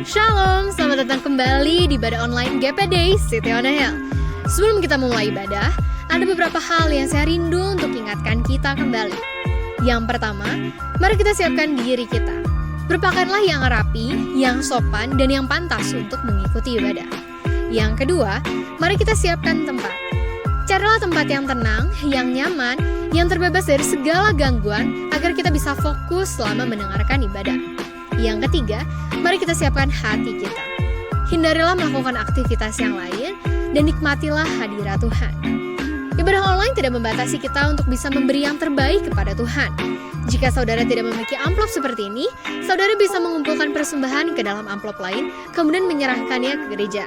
Shalom, selamat datang kembali di ibadah online GPD City on a Hill. Sebelum kita memulai ibadah, ada beberapa hal yang saya rindu untuk ingatkan kita kembali. Yang pertama, mari kita siapkan diri kita. Berpakaianlah yang rapi, yang sopan, dan yang pantas untuk mengikuti ibadah. Yang kedua, mari kita siapkan tempat. Carilah tempat yang tenang, yang nyaman, yang terbebas dari segala gangguan agar kita bisa fokus selama mendengarkan ibadah. Yang ketiga, mari kita siapkan hati kita. Hindarilah melakukan aktivitas yang lain dan nikmatilah hadirat Tuhan. Ibadah online tidak membatasi kita untuk bisa memberi yang terbaik kepada Tuhan. Jika saudara tidak memiliki amplop seperti ini, saudara bisa mengumpulkan persembahan ke dalam amplop lain, kemudian menyerahkannya ke gereja.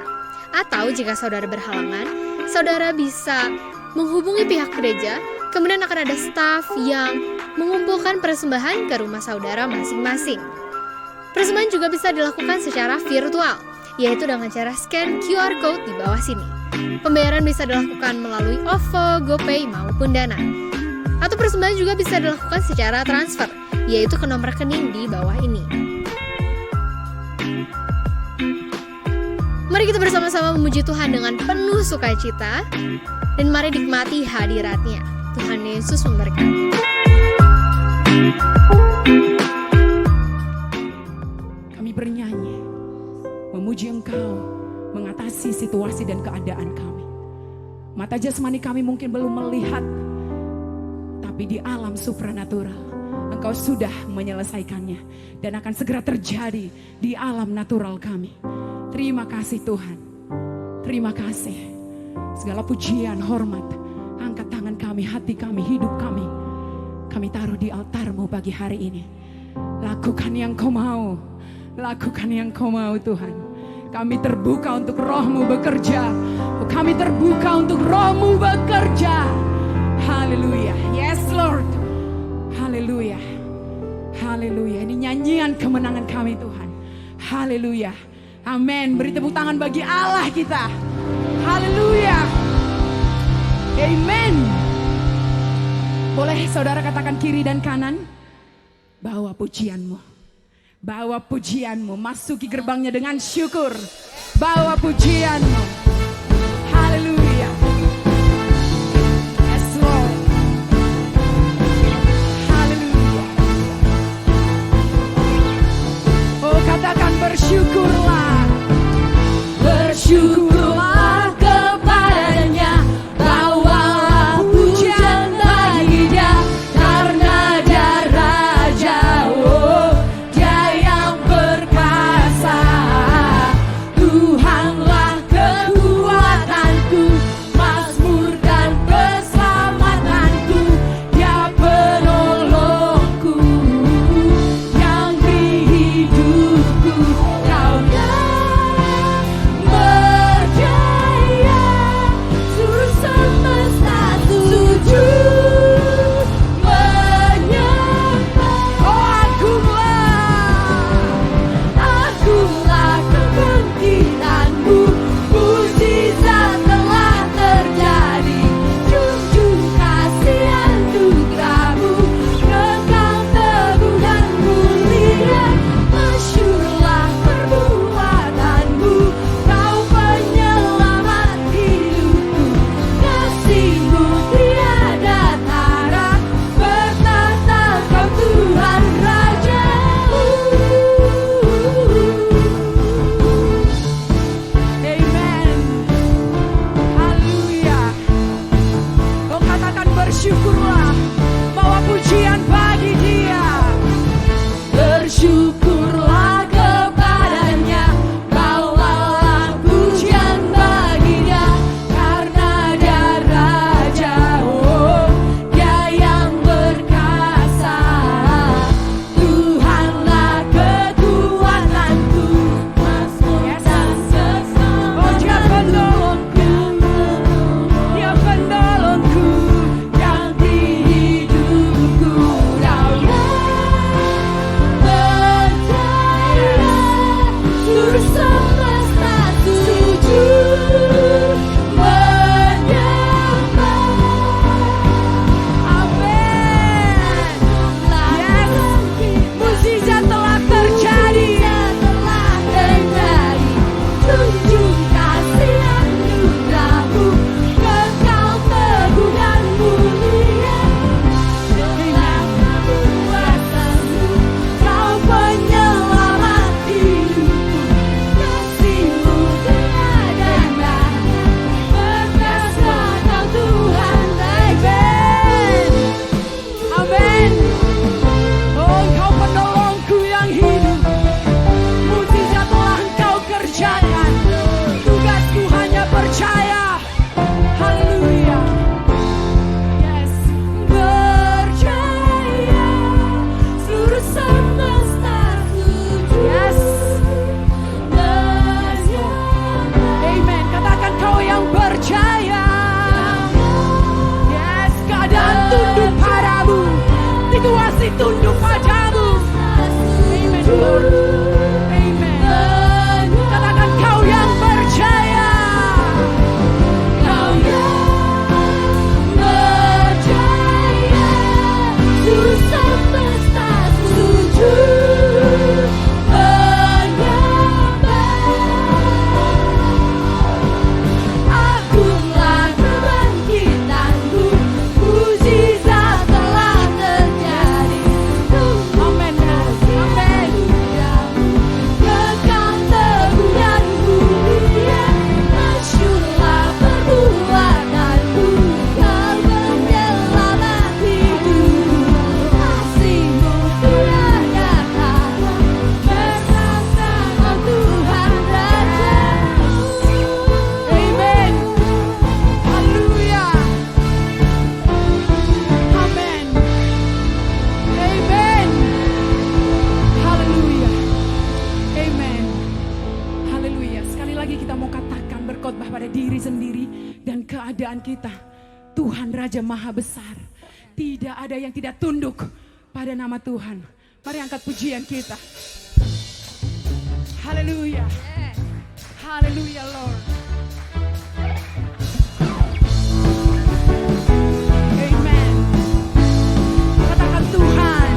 Atau jika saudara berhalangan, saudara bisa menghubungi pihak gereja, kemudian akan ada staf yang mengumpulkan persembahan ke rumah saudara masing-masing. Persembahan juga bisa dilakukan secara virtual, yaitu dengan cara scan QR Code di bawah sini. Pembayaran bisa dilakukan melalui OVO, GoPay, maupun Dana. Atau persembahan juga bisa dilakukan secara transfer, yaitu ke nomor rekening di bawah ini. Mari kita bersama-sama memuji Tuhan dengan penuh sukacita, dan mari nikmati hadirat-Nya. Tuhan Yesus memberkati. Bernyanyi, memuji Engkau, mengatasi situasi dan keadaan kami. Mata jasmani kami mungkin belum melihat, tapi di alam supranatural Engkau sudah menyelesaikannya dan akan segera terjadi di alam natural kami. Terima kasih Tuhan, terima kasih. Segala pujian, hormat, angkat tangan kami, hati kami, hidup kami taruh di altar-Mu pagi hari ini. Lakukan yang Kau mau. Lakukan yang Kau mau Tuhan. Kami terbuka untuk Roh-Mu bekerja. Kami terbuka untuk Roh-Mu bekerja. Haleluya. Yes Lord. Haleluya. Haleluya. Ini nyanyian kemenangan kami Tuhan. Haleluya. Amin. Beri tepuk tangan bagi Allah kita. Haleluya. Amen. Boleh saudara katakan kiri dan kanan. Bawa pujian-Mu. Bawa pujian-Mu, masuki gerbangnya dengan syukur. Bawa pujian-Mu. Haleluya. Yes Lord. Haleluya. Oh, katakan bersyukurlah. Bersyukurlah kepada-Nya. Bawalah pujian bagi Dia, karena Dia Raja. Oh, Tuhanlah kekuatan. keadaan kita. Tuhan Raja Maha Besar. Tidak ada yang tidak tunduk pada nama Tuhan. Mari angkat pujian kita. Haleluya. Haleluya Lord. Amen. Katakan Tuhan.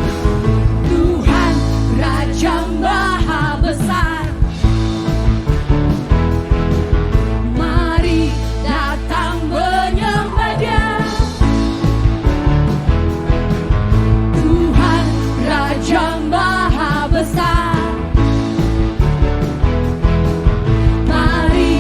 Tuhan Raja Maha Besar. Mari datang menyembah Dia. Tuhan Raja Maha Besar. Mari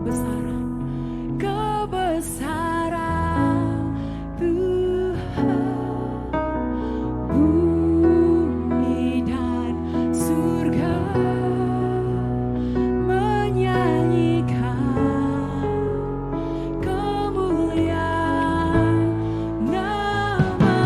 kebesaran, kebesaran Tuhan. Bumi dan surga menyanyikan kemuliaan nama-Mu.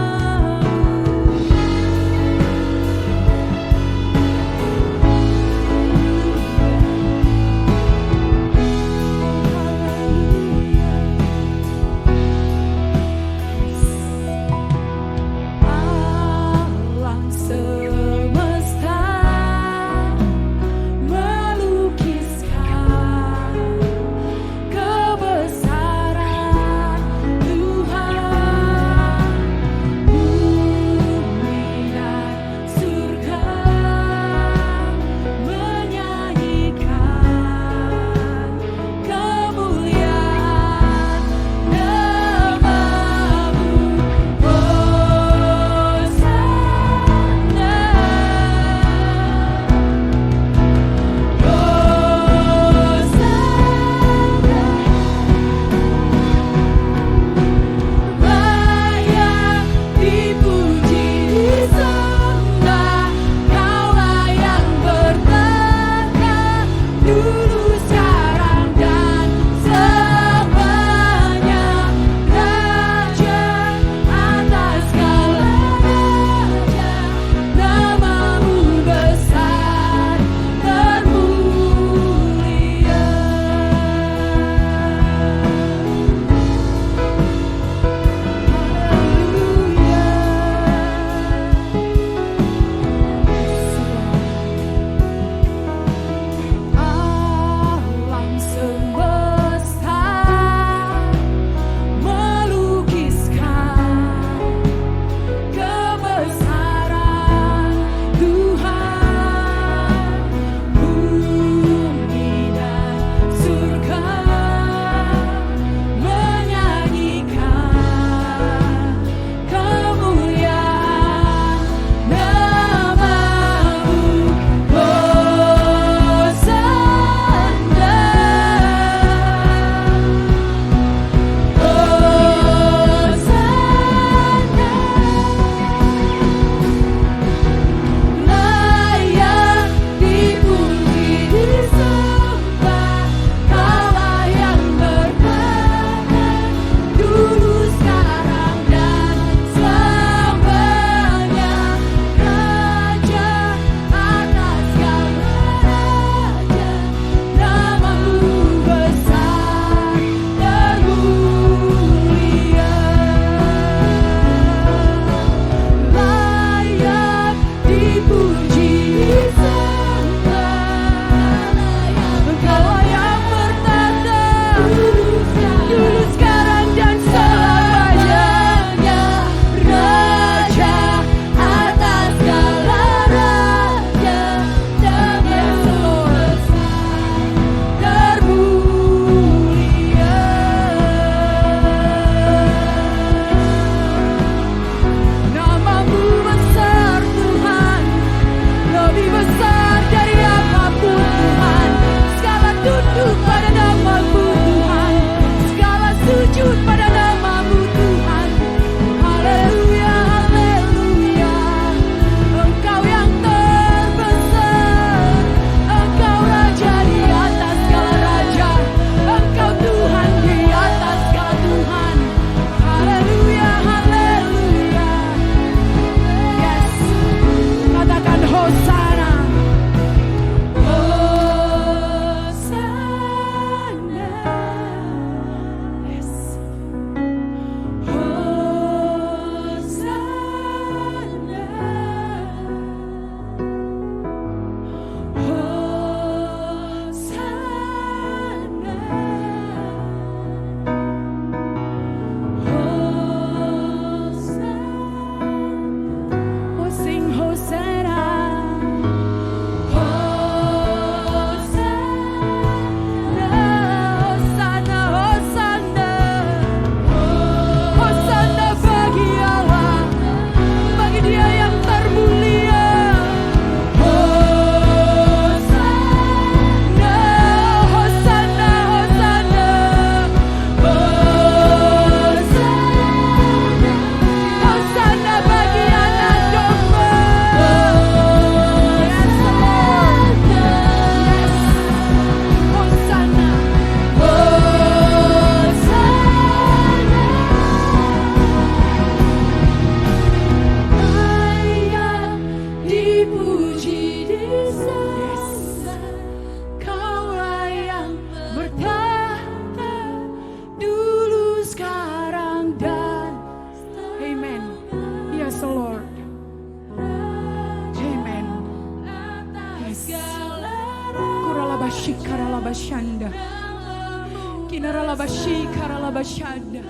Ralabashi karalabashanda.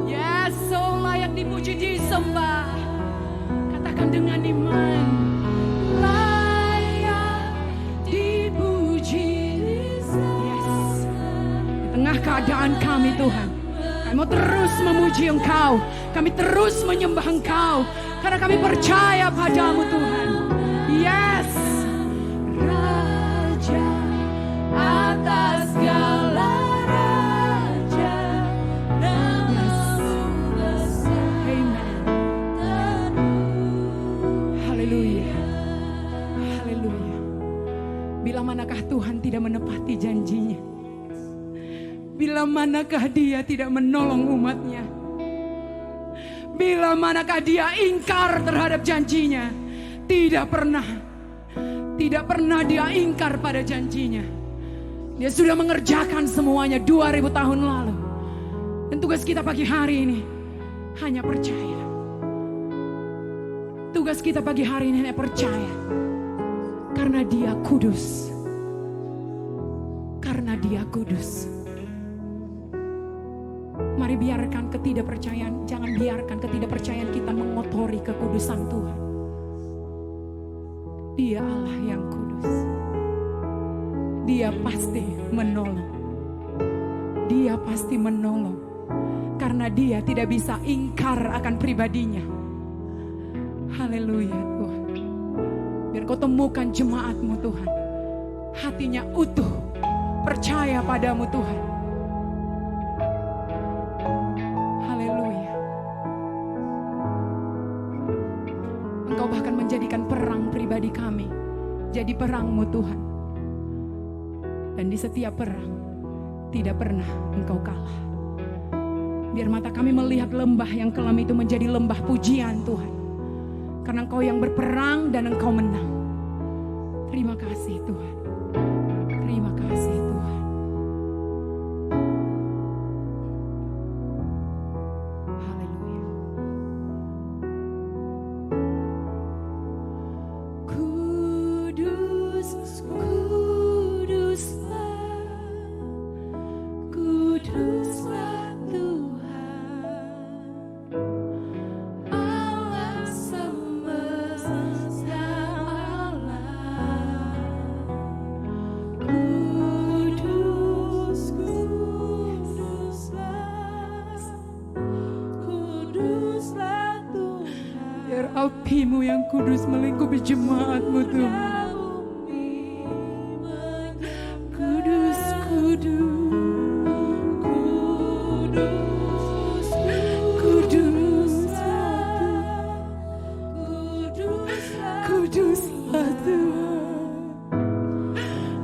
Yes, so layak dipuji disembah. Katakan dengan iman. Layak dipuji. Yes. Di tengah keadaan kami Tuhan, kami mau terus memuji Engkau. Kami terus menyembah Engkau. Karena kami percaya padamu Tuhan. Yes. Raja atas segala raja. Yes. Amen. Haleluya. Haleluya. Bila manakah Tuhan tidak menepati janjinya? Bila manakah Dia tidak menolong umatnya? Bila manakah Dia ingkar terhadap janjinya? Tidak pernah Dia ingkar pada janjinya. Dia sudah mengerjakan semuanya 2000 tahun lalu. Dan tugas kita pagi hari ini hanya percaya. Tugas kita pagi hari ini hanya percaya. Karena Dia kudus. Karena Dia kudus. Mari biarkan ketidakpercayaan, jangan biarkan ketidakpercayaan kita mengotori kekudusan Tuhan. Dia Allah yang kudus. Dia pasti menolong. Dia pasti menolong. Karena Dia tidak bisa ingkar akan pribadinya. Haleluya Tuhan. Biar kau temukan jemaat-Mu Tuhan. Hatinya utuh, percaya padamu Tuhan. Bahkan menjadikan perang pribadi kami jadi perang-Mu Tuhan. Dan di setiap perang tidak pernah Engkau kalah. Biar mata kami melihat lembah yang kelam itu menjadi lembah pujian Tuhan. Karena Engkau yang berperang dan Engkau menang. Terima kasih Tuhan. Terima kasih Tuhan. Api-Mu yang kudus melingkupi jemaat-Mu Tuhan. Kudus, kudus, kudus, kuduslah Tuhan.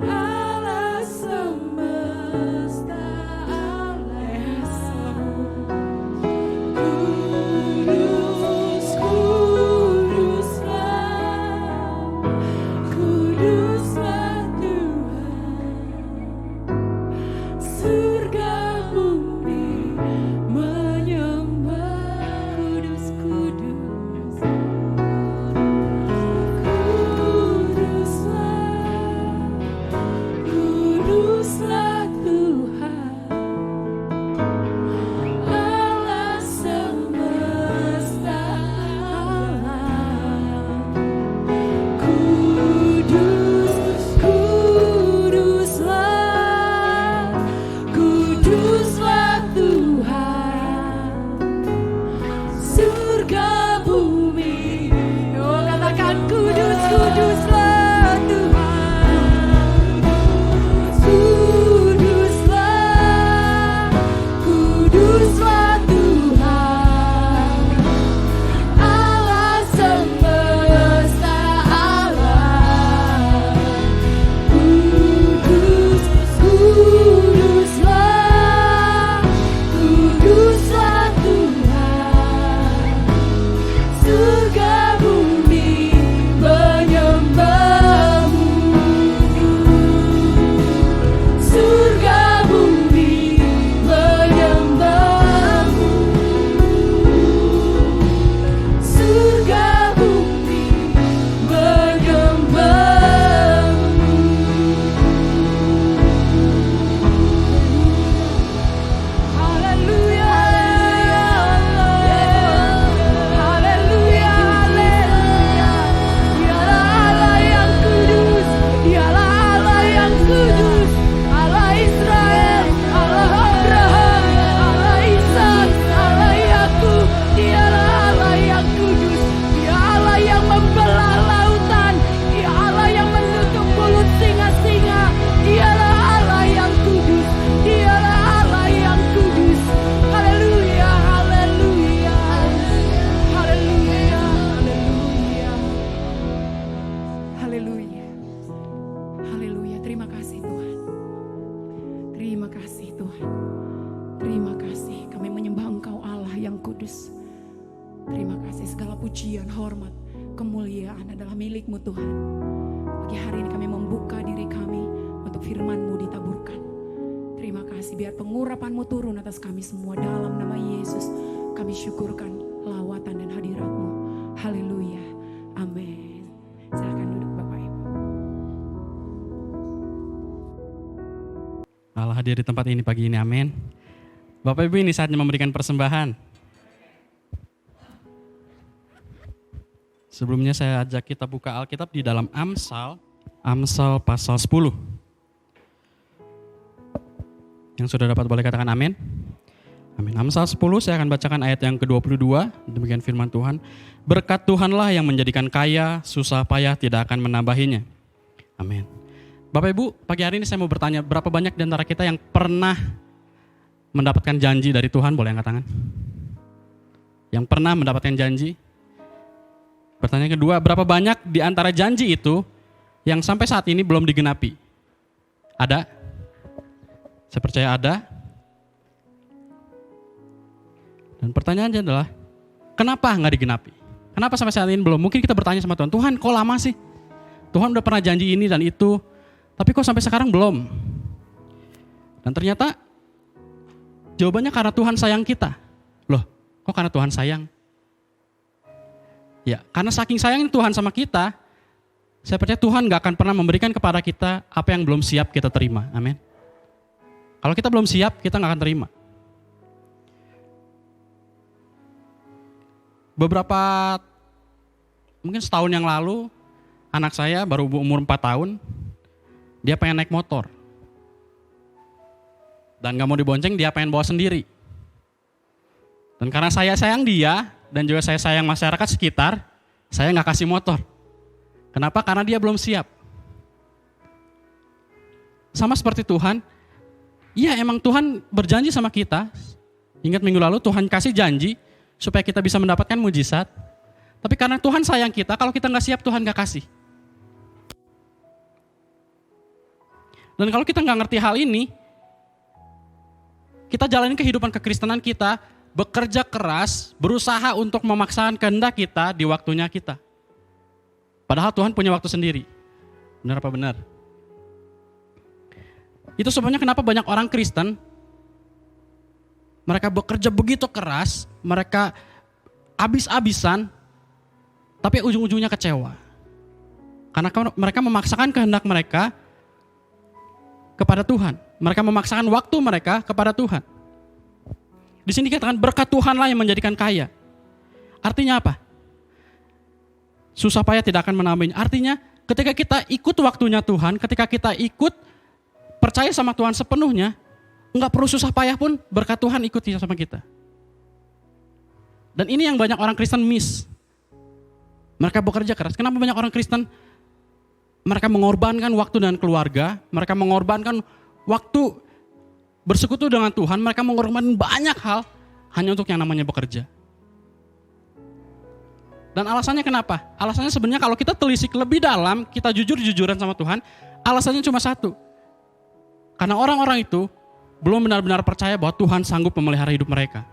Allah semesta alam. Terima kasih, kami menyembah Engkau Allah yang kudus. Terima kasih, segala pujian, hormat, kemuliaan adalah milik-Mu Tuhan. Pagi hari ini kami membuka diri kami untuk firman-Mu ditaburkan. Terima kasih, biar pengurapan-Mu turun atas kami semua dalam nama Yesus. Kami syukurkan lawatan dan hadirat-Mu. Haleluya, amin. Silakan duduk Bapak Ibu. Allah hadir di tempat ini pagi ini, amin. Bapak Ibu, ini saatnya memberikan persembahan. Sebelumnya saya ajak kita buka Alkitab di dalam Amsal pasal 10. Yang sudah dapat boleh katakan amin. Amin. Amsal 10 saya akan bacakan ayat yang ke-22. Demikian firman Tuhan. Berkat Tuhanlah yang menjadikan kaya, susah payah tidak akan menambahinya. Amin. Bapak Ibu, pagi hari ini saya mau bertanya, berapa banyak di antara kita yang pernah mendapatkan janji dari Tuhan? Boleh angkat tangan. Yang pernah mendapatkan janji? Pertanyaan kedua, berapa banyak di antara janji itu yang sampai saat ini belum digenapi? Ada? Saya percaya ada. Dan pertanyaannya adalah, kenapa nggak digenapi? Kenapa sampai saat ini belum? Mungkin kita bertanya sama Tuhan, Tuhan kok lama sih? Tuhan udah pernah janji ini dan itu, tapi kok sampai sekarang belum? Dan ternyata jawabannya karena Tuhan sayang kita. Loh, kok karena Tuhan sayang? Ya, karena saking sayangnya Tuhan sama kita, saya percaya Tuhan gak akan pernah memberikan kepada kita apa yang belum siap kita terima. Amin. Kalau kita belum siap, kita gak akan terima. Beberapa, mungkin setahun yang lalu, anak saya baru umur 4 tahun, dia pengen naik motor. Dan gak mau dibonceng, dia pengen bawa sendiri. Dan karena saya sayang dia, dan juga saya sayang masyarakat sekitar, saya gak kasih motor. Kenapa? Karena dia belum siap. Sama seperti Tuhan, iya emang Tuhan berjanji sama kita. Ingat minggu lalu Tuhan kasih janji supaya kita bisa mendapatkan mujizat. Tapi karena Tuhan sayang kita, kalau kita gak siap Tuhan gak kasih. Dan kalau kita gak ngerti hal ini, kita jalani kehidupan kekristenan kita, bekerja keras, berusaha untuk memaksakan kehendak kita di waktunya kita. Padahal Tuhan punya waktu sendiri. Benar apa benar? Itu sebabnya kenapa banyak orang Kristen, mereka bekerja begitu keras, mereka habis-habisan, tapi ujung-ujungnya kecewa. Karena mereka memaksakan kehendak mereka kepada Tuhan. Mereka memaksakan waktu mereka kepada Tuhan. Di sini dikatakan berkat Tuhanlah yang menjadikan kaya. Artinya apa? Susah payah tidak akan menambahin. Artinya ketika kita ikut waktunya Tuhan, ketika kita ikut percaya sama Tuhan sepenuhnya, enggak perlu susah payah pun berkat Tuhan ikuti sama kita. Dan ini yang banyak orang Kristen miss. Mereka bekerja keras. Kenapa banyak orang Kristen? Mereka mengorbankan waktu dan keluarga, mereka mengorbankan waktu bersekutu dengan Tuhan, mereka mengorbankan banyak hal hanya untuk yang namanya bekerja. Dan alasannya kenapa? Alasannya sebenarnya kalau kita telisik lebih dalam, kita jujur-jujuran sama Tuhan, alasannya cuma satu. Karena orang-orang itu belum benar-benar percaya bahwa Tuhan sanggup memelihara hidup mereka.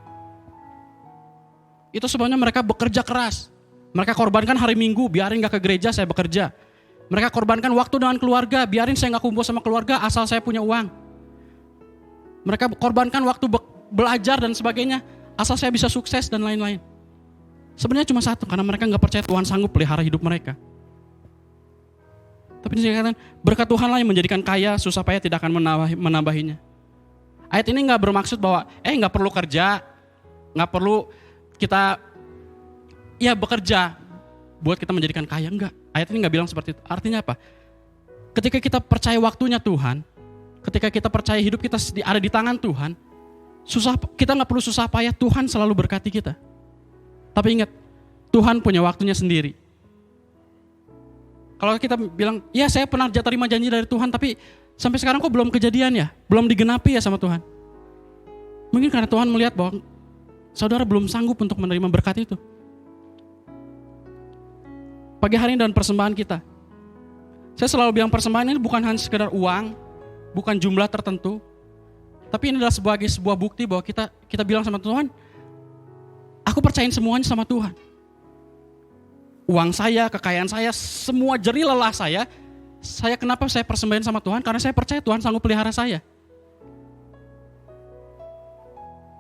Itu sebabnya mereka bekerja keras. Mereka korbankan hari Minggu, biarin gak ke gereja, saya bekerja. Mereka korbankan waktu dengan keluarga, biarin saya gak kumpul sama keluarga, asal saya punya uang. Mereka korbankan waktu belajar dan sebagainya, asal saya bisa sukses dan lain-lain. Sebenarnya cuma satu, karena mereka gak percaya Tuhan sanggup pelihara hidup mereka. Tapi ini dikatakan, berkat Tuhanlah yang menjadikan kaya, susah payah tidak akan menambahinya. Ayat ini gak bermaksud bahwa, gak perlu kerja, gak perlu kita, bekerja, buat kita menjadikan kaya, enggak. Ayat ini gak bilang seperti itu. Artinya apa? Ketika kita percaya waktunya Tuhan, ketika kita percaya hidup kita ada di tangan Tuhan, kita gak perlu susah payah, Tuhan selalu berkati kita. Tapi ingat, Tuhan punya waktunya sendiri. Kalau kita bilang, ya saya pernah terima janji dari Tuhan, tapi sampai sekarang kok belum kejadian ya? Belum digenapi ya sama Tuhan? Mungkin karena Tuhan melihat bahwa saudara belum sanggup untuk menerima berkat itu. Pagi hari ini dalam persembahan kita, saya selalu bilang persembahan ini bukan hanya sekedar uang, bukan jumlah tertentu, Tapi ini adalah sebuah bukti bahwa kita bilang sama Tuhan, aku percayain semuanya sama Tuhan. Uang saya, kekayaan saya, semua jerih lelah saya kenapa saya persembahin sama Tuhan? Karena saya percaya Tuhan sanggup pelihara saya.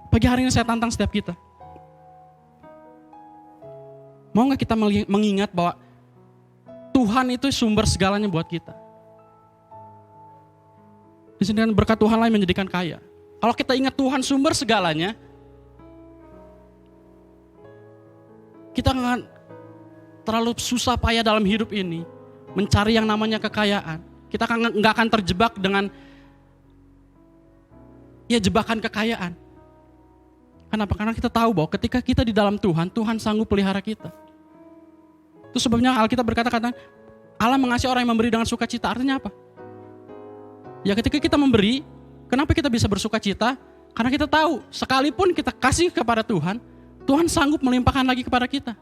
Pagi hari ini saya tantang setiap kita. Mau gak kita mengingat bahwa Tuhan itu sumber segalanya buat kita. Di sini kan berkat Tuhan lah yang menjadikan kaya. Kalau kita ingat Tuhan sumber segalanya, kita akan terlalu susah payah dalam hidup ini mencari yang namanya kekayaan. Kita nggak akan terjebak dengan jebakan kekayaan. Kenapa? Karena kita tahu bahwa ketika kita di dalam Tuhan, Tuhan sanggup pelihara kita. Itu sebabnya Alkitab berkata Allah mengasihi orang yang memberi dengan sukacita. Artinya apa? Ya ketika kita memberi, kenapa kita bisa bersuka cita? Karena kita tahu, sekalipun kita kasih kepada Tuhan, Tuhan sanggup melimpahkan lagi kepada kita.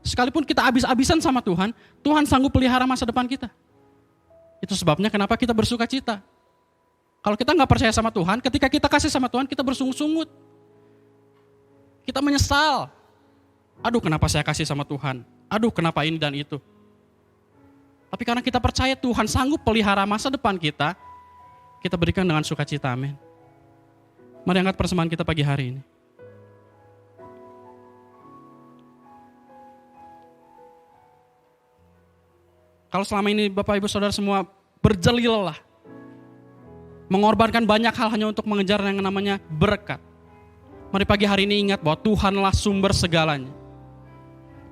Sekalipun kita habis-habisan sama Tuhan, Tuhan sanggup pelihara masa depan kita. Itu sebabnya kenapa kita bersuka cita. Kalau kita nggak percaya sama Tuhan, ketika kita kasih sama Tuhan, kita bersungut-sungut. Kita menyesal. Aduh, kenapa saya kasih sama Tuhan? Aduh, kenapa ini dan itu? Tapi karena kita percaya Tuhan sanggup pelihara masa depan kita berikan dengan sukacita, amin. Mari angkat persembahan kita pagi hari ini. Kalau selama ini Bapak Ibu Saudara semua berjeli lelah, mengorbankan banyak hal hanya untuk mengejar yang namanya berkat. Mari pagi hari ini ingat bahwa Tuhanlah sumber segalanya.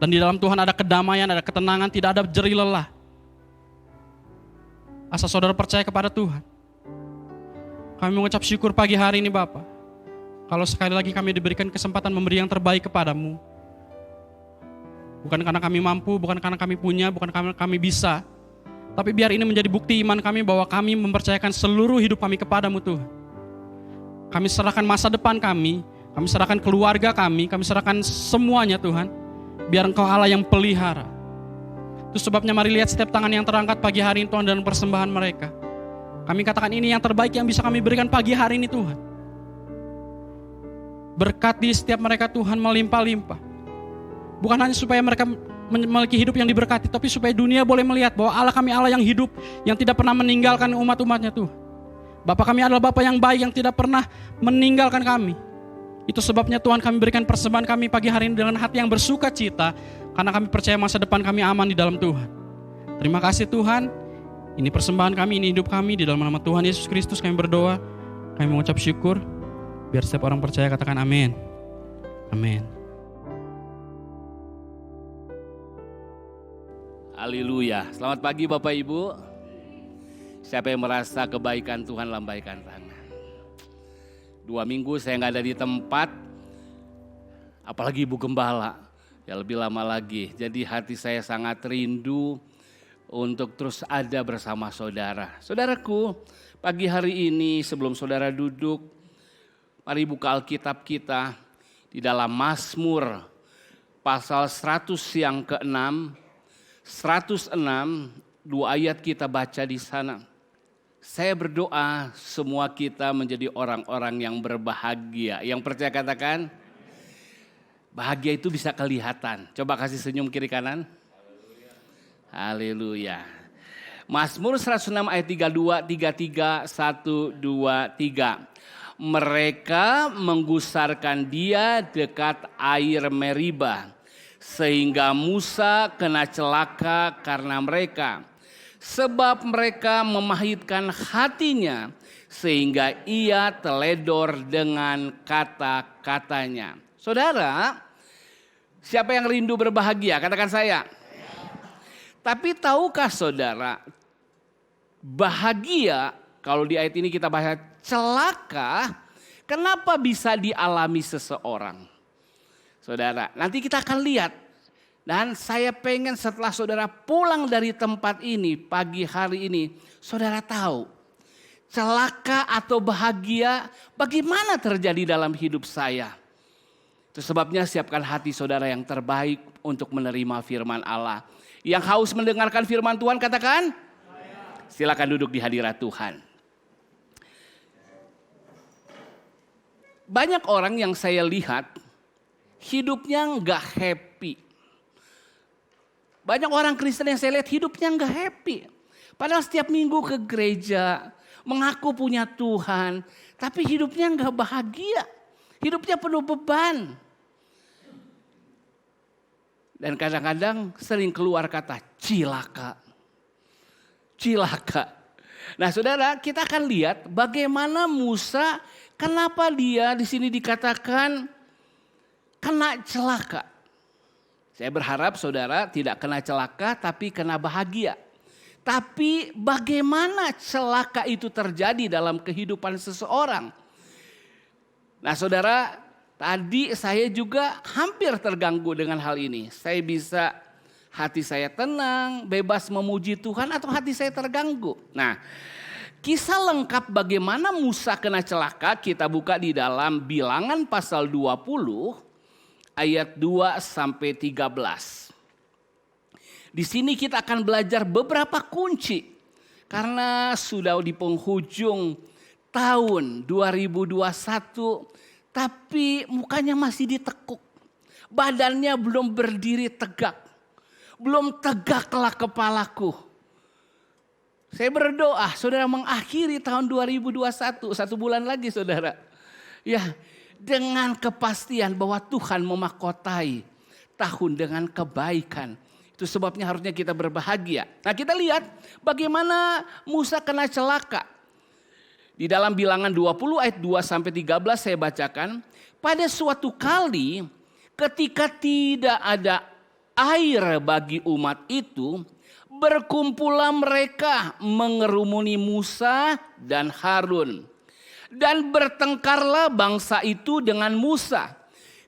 Dan di dalam Tuhan ada kedamaian, ada ketenangan, tidak ada jerih lelah. Asal saudara percaya kepada Tuhan. Kami mengucap syukur pagi hari ini Bapak. Kalau sekali lagi kami diberikan kesempatan memberi yang terbaik kepadamu. Bukan karena kami mampu, bukan karena kami punya, bukan karena kami bisa. Tapi biar ini menjadi bukti iman kami bahwa kami mempercayakan seluruh hidup kami kepadamu Tuhan. Kami serahkan masa depan kami serahkan keluarga kami serahkan semuanya Tuhan. Biar Engkau Allah yang pelihara. Itu sebabnya mari lihat setiap tangan yang terangkat pagi hari ini Tuhan dalam persembahan mereka. Kami katakan ini yang terbaik yang bisa kami berikan pagi hari ini Tuhan. Berkati setiap mereka Tuhan melimpah-limpah. Bukan hanya supaya mereka memiliki hidup yang diberkati, tapi supaya dunia boleh melihat bahwa Allah kami Allah yang hidup, yang tidak pernah meninggalkan umat-umatnya Tuhan. Bapa kami adalah Bapa yang baik yang tidak pernah meninggalkan kami. Itu sebabnya Tuhan kami berikan persembahan kami pagi hari ini dengan hati yang bersuka cita, karena kami percaya masa depan kami aman di dalam Tuhan. Terima kasih Tuhan, ini persembahan kami, ini hidup kami, di dalam nama Tuhan Yesus Kristus kami berdoa, kami mengucap syukur, biar setiap orang percaya katakan amin. Amin. Haleluya. Selamat pagi Bapak Ibu. Siapa yang merasa kebaikan Tuhan lambaikan tangan. 2 minggu saya nggak ada di tempat, apalagi Ibu Gembala, ya lebih lama lagi. Jadi hati saya sangat rindu untuk terus ada bersama saudara. Saudaraku, pagi hari ini sebelum saudara duduk, mari buka Alkitab kita di dalam Mazmur pasal 100 yang ke-6, 106, 2 ayat kita baca di sana. Saya berdoa semua kita menjadi orang-orang yang berbahagia. Yang percaya katakan, bahagia itu bisa kelihatan. Coba kasih senyum kiri kanan. Haleluya. Mazmur 106 ayat 32, 33, 1, 2, 3. Mereka menggusarkan dia dekat air Meribah, sehingga Musa kena celaka karena mereka. Sebab mereka memahitkan hatinya sehingga ia teledor dengan kata-katanya. Saudara, siapa yang rindu berbahagia? Katakan saya. Tapi tahukah saudara, bahagia kalau di ayat ini kita bahas celaka, kenapa bisa dialami seseorang? Saudara, nanti kita akan lihat. Dan saya pengen setelah saudara pulang dari tempat ini pagi hari ini, saudara tahu celaka atau bahagia bagaimana terjadi dalam hidup saya. Itu sebabnya siapkan hati saudara yang terbaik untuk menerima firman Allah. Yang haus mendengarkan firman Tuhan katakan, silakan duduk di hadirat Tuhan. banyak orang yang saya lihat hidupnya nggak happy. Banyak orang Kristen yang saya lihat hidupnya nggak happy. Padahal setiap minggu ke gereja, mengaku punya Tuhan, tapi hidupnya nggak bahagia. Hidupnya penuh beban. Dan kadang-kadang sering keluar kata cilaka. Cilaka. Nah saudara, kita akan lihat bagaimana Musa, kenapa dia di sini dikatakan kena celaka. Saya berharap saudara tidak kena celaka tapi kena bahagia. Tapi bagaimana celaka itu terjadi dalam kehidupan seseorang? Nah saudara, tadi saya juga hampir terganggu dengan hal ini. Saya bisa hati saya tenang, bebas memuji Tuhan atau hati saya terganggu. Nah, kisah lengkap bagaimana Musa kena celaka kita buka di dalam Bilangan pasal 20 ayat 2 sampai 13. Di sini kita akan belajar beberapa kunci karena sudah di penghujung tahun 2021 tapi mukanya masih ditekuk. Badannya belum berdiri tegak. Belum tegaklah kepalaku. Saya berdoa saudara mengakhiri tahun 2021. 1 bulan lagi saudara. Ya, dengan kepastian bahwa Tuhan memahkotai tahun dengan kebaikan. Itu sebabnya harusnya kita berbahagia. Nah kita lihat bagaimana Musa kena celaka. Di dalam Bilangan 20 ayat 2 sampai 13 saya bacakan. Pada suatu kali ketika tidak ada air bagi umat itu, berkumpullah mereka mengerumuni Musa dan Harun. Dan bertengkarlah bangsa itu dengan Musa.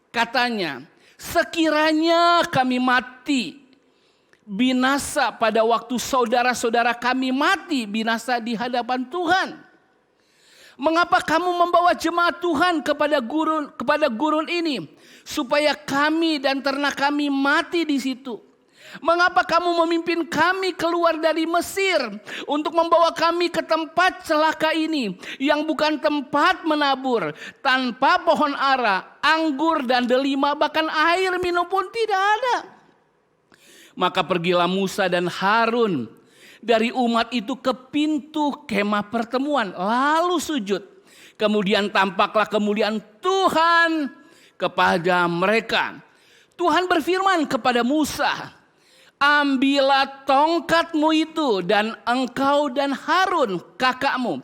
Katanya, sekiranya kami mati binasa pada waktu saudara-saudara kami mati binasa di hadapan Tuhan. Mengapa kamu membawa jemaat Tuhan kepada gurun ini supaya kami dan ternak kami mati di situ? Mengapa kamu memimpin kami keluar dari Mesir untuk membawa kami ke tempat celaka ini yang bukan tempat menabur, tanpa pohon ara, anggur dan delima, bahkan air minum pun tidak ada? Maka pergilah Musa dan Harun dari umat itu ke pintu kemah pertemuan, lalu sujud. Kemudian tampaklah kemuliaan Tuhan kepada mereka. Tuhan berfirman kepada Musa, ambillah tongkatmu itu dan engkau dan Harun kakakmu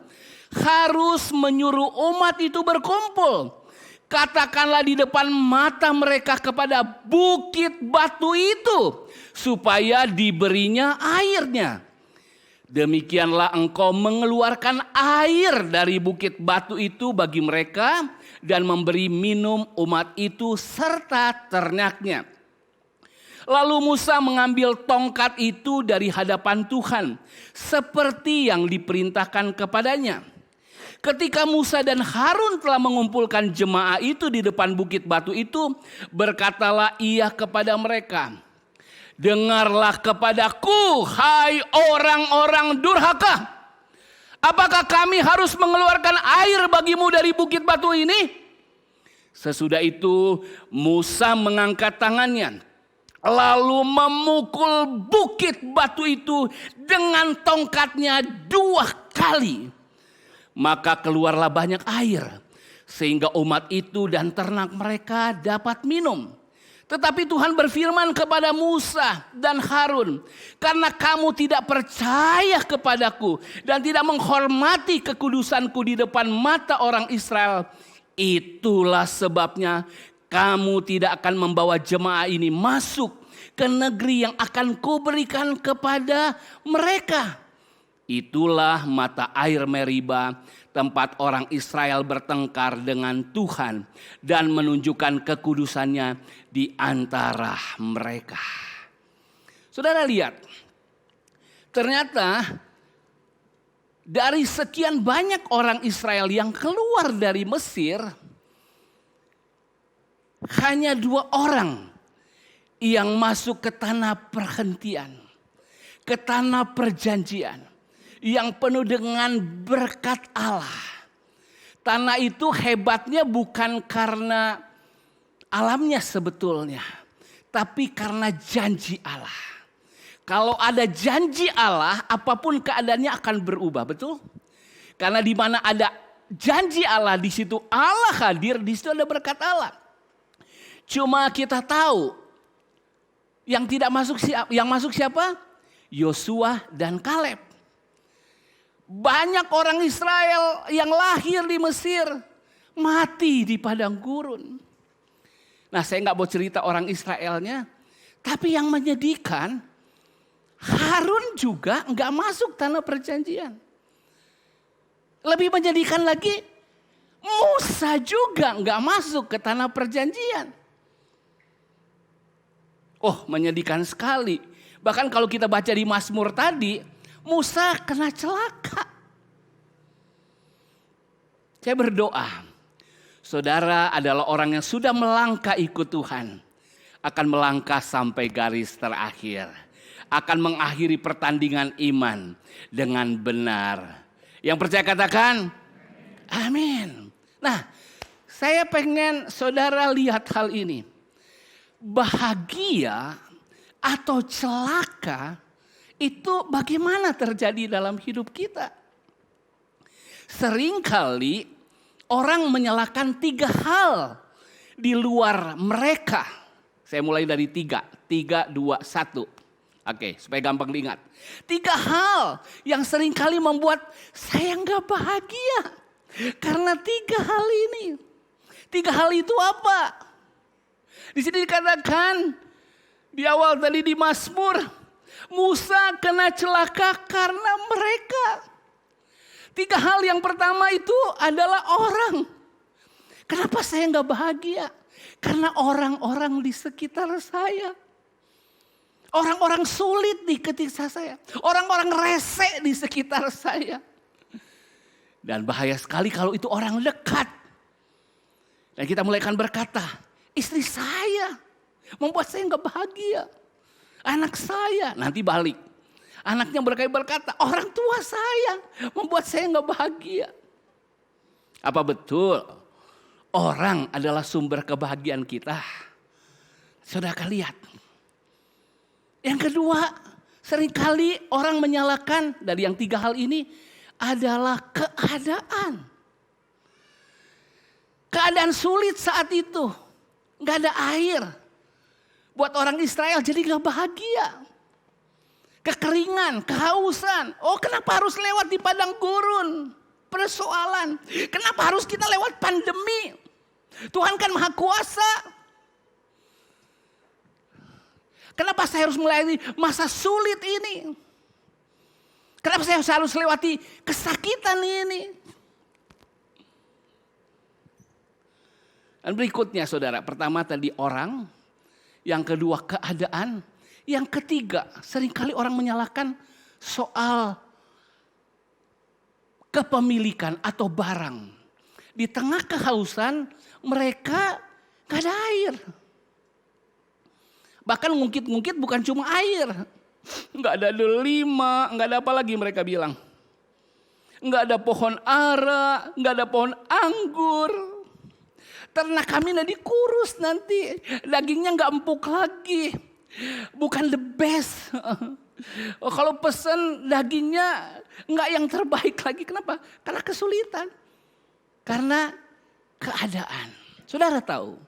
harus menyuruh umat itu berkumpul. Katakanlah di depan mata mereka kepada bukit batu itu supaya diberinya airnya. Demikianlah engkau mengeluarkan air dari bukit batu itu bagi mereka dan memberi minum umat itu serta ternaknya. Lalu Musa mengambil tongkat itu dari hadapan Tuhan seperti yang diperintahkan kepadanya. Ketika Musa dan Harun telah mengumpulkan jemaah itu di depan bukit batu itu, berkatalah ia kepada mereka, dengarlah kepadaku, hai orang-orang durhaka. Apakah kami harus mengeluarkan air bagimu dari bukit batu ini? Sesudah itu Musa mengangkat tangannya, lalu memukul bukit batu itu dengan tongkatnya 2 kali. Maka keluarlah banyak air, sehingga umat itu dan ternak mereka dapat minum. Tetapi Tuhan berfirman kepada Musa dan Harun, karena kamu tidak percaya kepadaku dan tidak menghormati kekudusanku di depan mata orang Israel, itulah sebabnya kamu tidak akan membawa jemaah ini masuk ke negeri yang akan kuberikan kepada mereka. Itulah mata air Meriba, tempat orang Israel bertengkar dengan Tuhan dan menunjukkan kekudusannya di antara mereka. Saudara lihat, ternyata dari sekian banyak orang Israel yang keluar dari Mesir, hanya 2 orang yang masuk ke tanah perhentian, ke tanah perjanjian yang penuh dengan berkat Allah. Tanah itu hebatnya bukan karena alamnya sebetulnya, tapi karena janji Allah. Kalau ada janji Allah, apapun keadaannya akan berubah, betul? Karena di mana ada janji Allah, di situ Allah hadir, di situ ada berkat Allah. Cuma kita tahu yang tidak masuk siapa? Yang masuk siapa? Yosua dan Kaleb. Banyak orang Israel yang lahir di Mesir mati di padang gurun. Nah, saya nggak mau cerita orang Israelnya, tapi yang menyedihkan, Harun juga nggak masuk tanah perjanjian. Lebih menyedihkan lagi, Musa juga nggak masuk ke tanah perjanjian. Oh, menyedihkan sekali. Bahkan kalau kita baca di Mazmur tadi, Musa kena celaka. Saya berdoa, saudara adalah orang yang sudah melangkah ikut Tuhan, akan melangkah sampai garis terakhir, akan mengakhiri pertandingan iman dengan benar. Yang percaya katakan, amin. Nah, saya pengen saudara lihat hal ini. Bahagia atau celaka itu bagaimana terjadi dalam hidup kita. Seringkali orang menyalahkan 3 hal di luar mereka. Saya mulai dari 3, 2, 1. Oke, supaya gampang diingat. 3 hal yang seringkali membuat saya nggak bahagia. Karena 3 hal ini. 3 hal itu apa? Di sini dikatakan di awal tadi di Mazmur, Musa kena celaka karena mereka. 3 hal yang pertama itu adalah orang. Kenapa saya nggak bahagia? Karena orang-orang di sekitar saya. Orang-orang sulit di ketika saya. Orang-orang rese di sekitar saya. Dan bahaya sekali kalau itu orang dekat. Dan kita mulai akan berkata, istri saya membuat saya nggak bahagia. Anak saya nanti balik. Anaknya berkata, orang tua saya membuat saya nggak bahagia. Apa betul orang adalah sumber kebahagiaan kita? Saudara lihat. Yang kedua, seringkali orang menyalahkan dari yang 3 hal ini adalah keadaan. Keadaan sulit saat itu. Nggak ada air. Buat orang Israel jadi gak bahagia. Kekeringan, kehausan. Oh, kenapa harus lewat di padang gurun? Persoalan. Kenapa harus kita lewat pandemi? Tuhan kan maha kuasa. Kenapa saya harus melayani masa sulit ini? Kenapa saya harus lewati kesakitan ini? Dan berikutnya saudara, pertama tadi orang. Yang kedua keadaan. Yang ketiga seringkali orang menyalahkan soal kepemilikan atau barang. Di tengah kehausan mereka gak ada air. Bahkan ngungkit-ngungkit bukan cuma air. Gak ada delima, gak ada apa lagi mereka bilang. Gak ada pohon ara, gak ada pohon anggur. Ternak kami nanti kurus nanti. Dagingnya gak empuk lagi. Bukan the best. Kalau pesen dagingnya gak yang terbaik lagi. Kenapa? Karena kesulitan. Karena keadaan. Saudara tahu.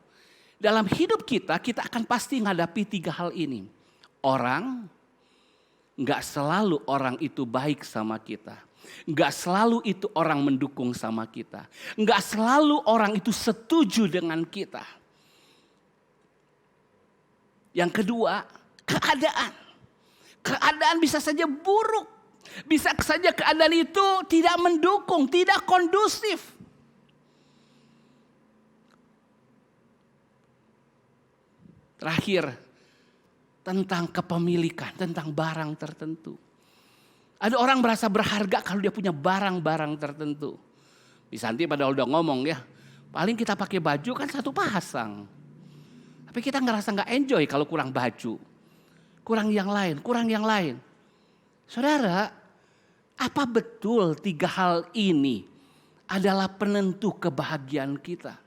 Dalam hidup kita akan pasti menghadapi 3 hal ini. Orang. Gak selalu orang itu baik sama kita. Gak selalu itu orang mendukung sama kita. Gak selalu orang itu setuju dengan kita. Yang kedua, keadaan. Keadaan bisa saja buruk. Bisa saja keadaan itu tidak mendukung, tidak kondusif. Terakhir, tentang kepemilikan, tentang barang tertentu. Ada orang merasa berharga kalau dia punya barang-barang tertentu. Misalnya pada udah ngomong ya, paling kita pakai baju kan 1 pasang. Tapi kita ngerasa gak enjoy kalau kurang baju. Kurang yang lain, kurang yang lain. Saudara, apa betul 3 hal ini adalah penentu kebahagiaan kita.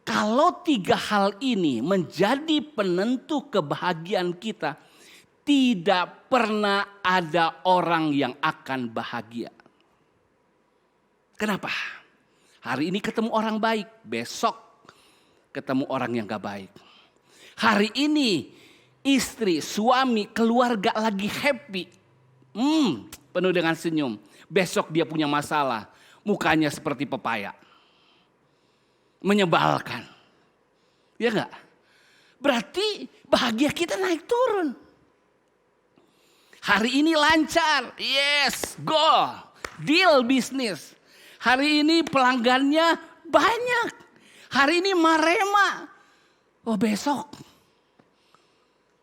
Kalau 3 hal ini menjadi penentu kebahagiaan kita, tidak pernah ada orang yang akan bahagia. Kenapa? Hari ini ketemu orang baik, besok ketemu orang yang gak baik. Hari ini istri, suami, keluarga lagi happy. Penuh dengan senyum. Besok dia punya masalah, mukanya seperti pepaya. Menyebalkan. Ya enggak? Berarti bahagia kita naik turun. Hari ini lancar. Yes, go. Deal bisnis. Hari ini pelanggannya banyak. Hari ini marema. Oh besok.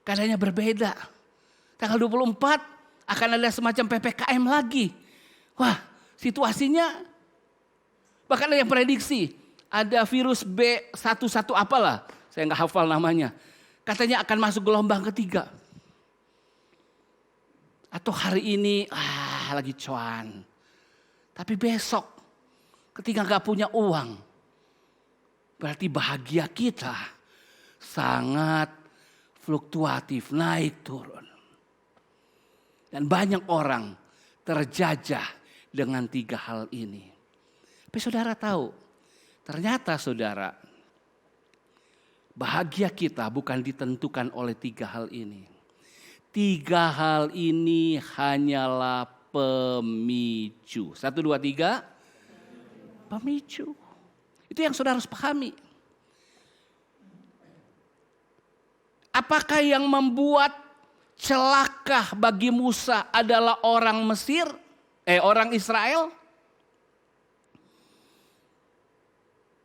Keadaannya berbeda. Tanggal 24 akan ada semacam PPKM lagi. Wah situasinya. Bahkan ada yang prediksi. Ada virus B11 apalah, saya nggak hafal namanya. Katanya akan masuk gelombang ketiga. Atau hari ini, lagi cuan. Tapi besok, ketika nggak punya uang, berarti bahagia kita sangat fluktuatif, naik turun. Dan banyak orang terjajah dengan 3 hal ini. Tapi saudara tahu, ternyata saudara, bahagia kita bukan ditentukan oleh 3 hal ini. 3 hal ini hanyalah pemicu. 1, 2, 3. Pemicu. Itu yang saudara harus pahami. Apakah yang membuat celaka bagi Musa adalah orang orang Israel?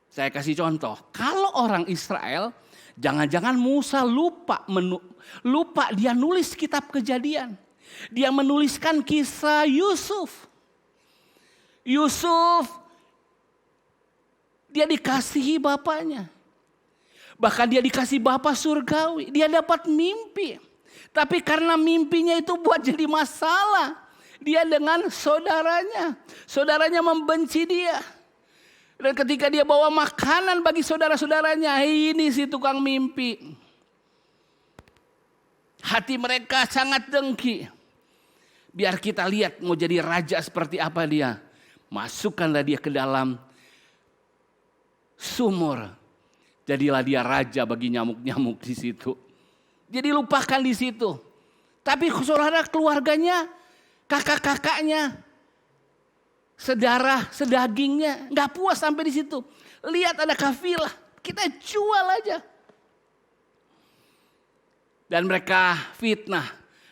Saya kasih contoh, kalau orang Israel, jangan-jangan Musa lupa dia nulis kitab Kejadian. Dia menuliskan kisah Yusuf. Yusuf, dia dikasihi bapaknya. Bahkan dia dikasih bapak surgawi, dia dapat mimpi. Tapi karena mimpinya itu buat jadi masalah, dia dengan saudaranya membenci dia. Dan ketika dia bawa makanan bagi saudara-saudaranya, ini si tukang mimpi. Hati mereka sangat dengki. Biar kita lihat mau jadi raja seperti apa dia. Masukkanlah dia ke dalam sumur. Jadilah dia raja bagi nyamuk-nyamuk di situ. Jadi lupakan di situ. Tapi saudara keluarganya, kakak-kakaknya, sedagingnya nggak puas sampai di situ. Lihat ada kafilah, kita jual aja. Dan mereka fitnah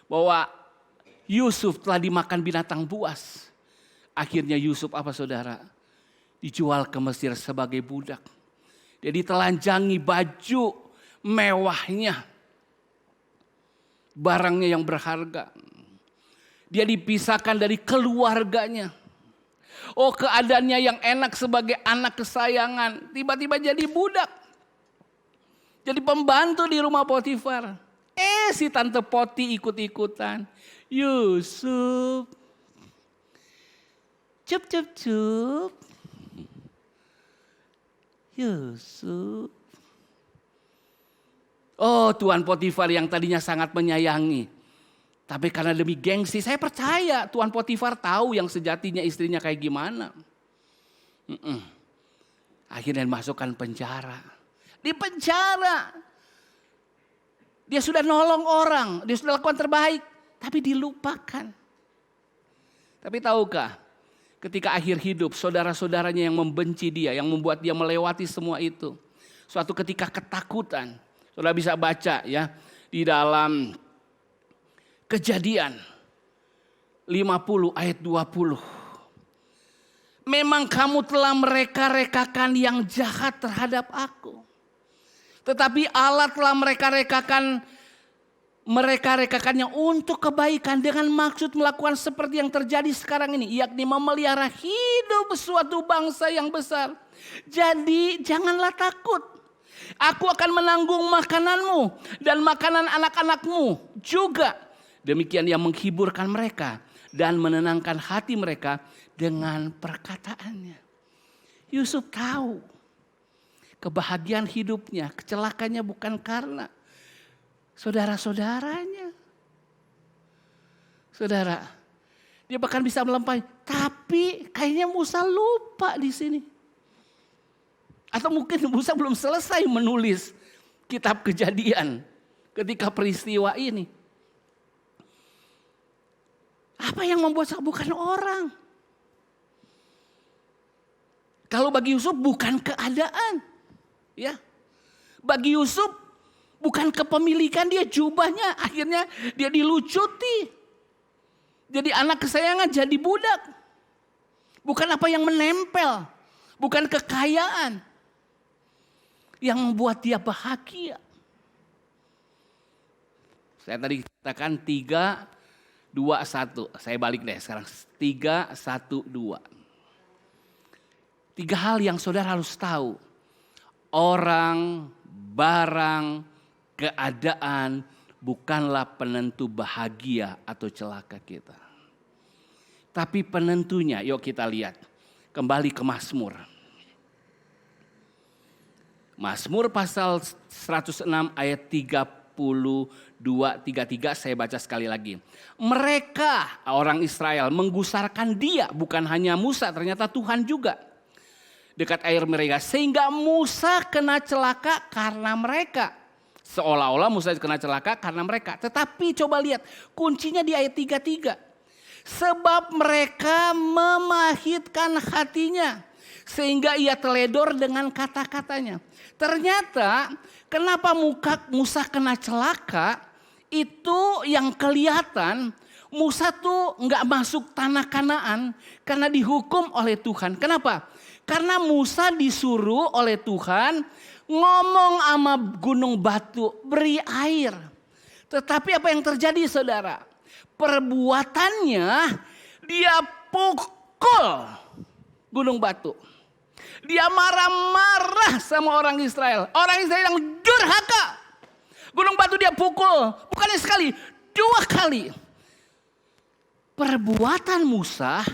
bahwa Yusuf telah dimakan binatang buas. Akhirnya Yusuf apa saudara? Dijual ke Mesir sebagai budak. Dia ditelanjangi baju mewahnya. Barangnya yang berharga. Dia dipisahkan dari keluarganya. Oh keadaannya yang enak sebagai anak kesayangan. Tiba-tiba jadi budak. Jadi pembantu di rumah Potifar. Si Tante Poti ikut-ikutan. Yusuf. Cup cup cup. Yusuf. Oh Tuan Potifar yang tadinya sangat menyayangi. Tapi karena demi gengsi, saya percaya Tuan Potifar tahu yang sejatinya istrinya kayak gimana. Akhirnya dimasukkan penjara. Di penjara. Dia sudah nolong orang, dia sudah lakukan terbaik. Tapi dilupakan. Tapi tahukah, ketika akhir hidup saudara-saudaranya yang membenci dia, yang membuat dia melewati semua itu. Suatu ketika ketakutan. Saudara bisa baca ya di dalam Kejadian 50 ayat 20. Memang kamu telah mereka-rekakan yang jahat terhadap aku. Tetapi Allah telah mereka-rekakannya untuk kebaikan dengan maksud melakukan seperti yang terjadi sekarang ini. Yakni memelihara hidup suatu bangsa yang besar. Jadi janganlah takut. Aku akan menanggung makananmu dan makanan anak-anakmu juga. Demikian yang menghiburkan mereka dan menenangkan hati mereka dengan perkataannya. Yusuf tahu kebahagiaan hidupnya, kecelakanya bukan karena saudara-saudaranya. Saudara, dia bahkan bisa melampaui, tapi kayaknya Musa lupa di sini. Atau mungkin Musa belum selesai menulis kitab Kejadian ketika peristiwa ini. Apa yang membuat bukan orang? Kalau bagi Yusuf bukan keadaan. Ya. Bagi Yusuf bukan kepemilikan dia, jubahnya akhirnya dia dilucuti. Jadi anak kesayangan jadi budak. Bukan apa yang menempel, bukan kekayaan yang membuat dia bahagia. Saya tadi katakan 3, 2, 1. Saya balik deh sekarang. 3, 1, 2. 3 hal yang saudara harus tahu. Orang, barang, keadaan bukanlah penentu bahagia atau celaka kita. Tapi penentunya, yuk kita lihat. Kembali ke Mazmur. Mazmur pasal 106 ayat 32, 33 saya baca sekali lagi. Mereka orang Israel menggusarkan dia, bukan hanya Musa, ternyata Tuhan juga. Dekat air mereka, sehingga Musa kena celaka karena mereka. Seolah-olah Musa kena celaka karena mereka. Tetapi coba lihat, kuncinya di ayat 33. Sebab mereka memahitkan hatinya, sehingga ia teledor dengan kata-katanya. Ternyata kenapa Musa kena celaka, itu yang kelihatan Musa tuh nggak masuk tanah Kanaan karena dihukum oleh Tuhan. Kenapa? Karena Musa disuruh oleh Tuhan ngomong sama gunung batu, beri air. Tetapi apa yang terjadi saudara? Perbuatannya dia pukul gunung batu. Dia marah-marah sama orang Israel. Orang Israel yang durhaka. Gunung batu dia pukul. Bukannya sekali, 2 kali. Perbuatan Musa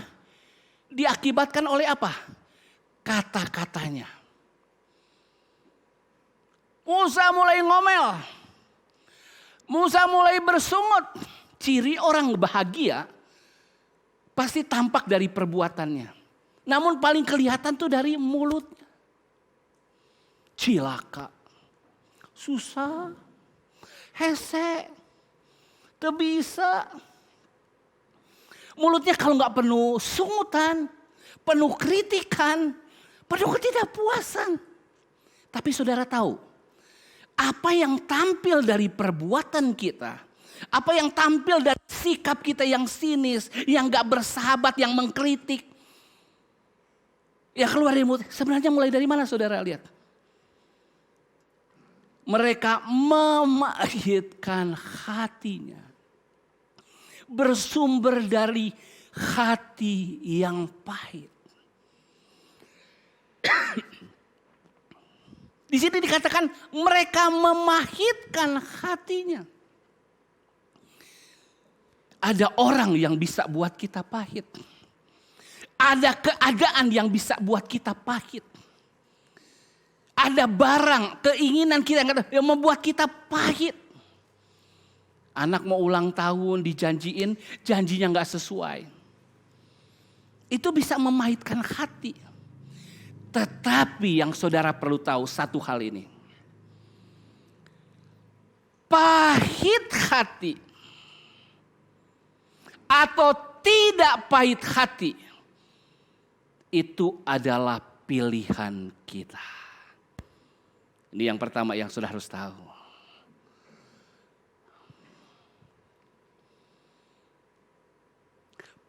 diakibatkan oleh apa? Kata-katanya. Musa mulai ngomel. Musa mulai bersungut. Ciri orang bahagia pasti tampak dari perbuatannya. Namun paling kelihatan tuh dari mulutnya. Cilaka. Susah. Hese. Teu bisa. Mulutnya kalau nggak penuh sungutan, penuh kritikan, penuh ketidakpuasan. Tapi saudara tahu, apa yang tampil dari perbuatan kita, apa yang tampil dari sikap kita yang sinis, yang gak bersahabat, yang mengkritik, ya keluar dari mulut. Sebenarnya mulai dari mana saudara lihat? Mereka memahitkan hatinya. Bersumber dari hati yang pahit. Di sini dikatakan mereka memahitkan hatinya. Ada orang yang bisa buat kita pahit. Ada keadaan yang bisa buat kita pahit. Ada barang, keinginan kita yang membuat kita pahit. Anak mau ulang tahun dijanjiin, janjinya gak sesuai. Itu bisa memahitkan hati. Tetapi yang saudara perlu tahu satu hal ini. Pahit hati atau tidak pahit hati itu adalah pilihan kita. Ini yang pertama yang saudara harus tahu.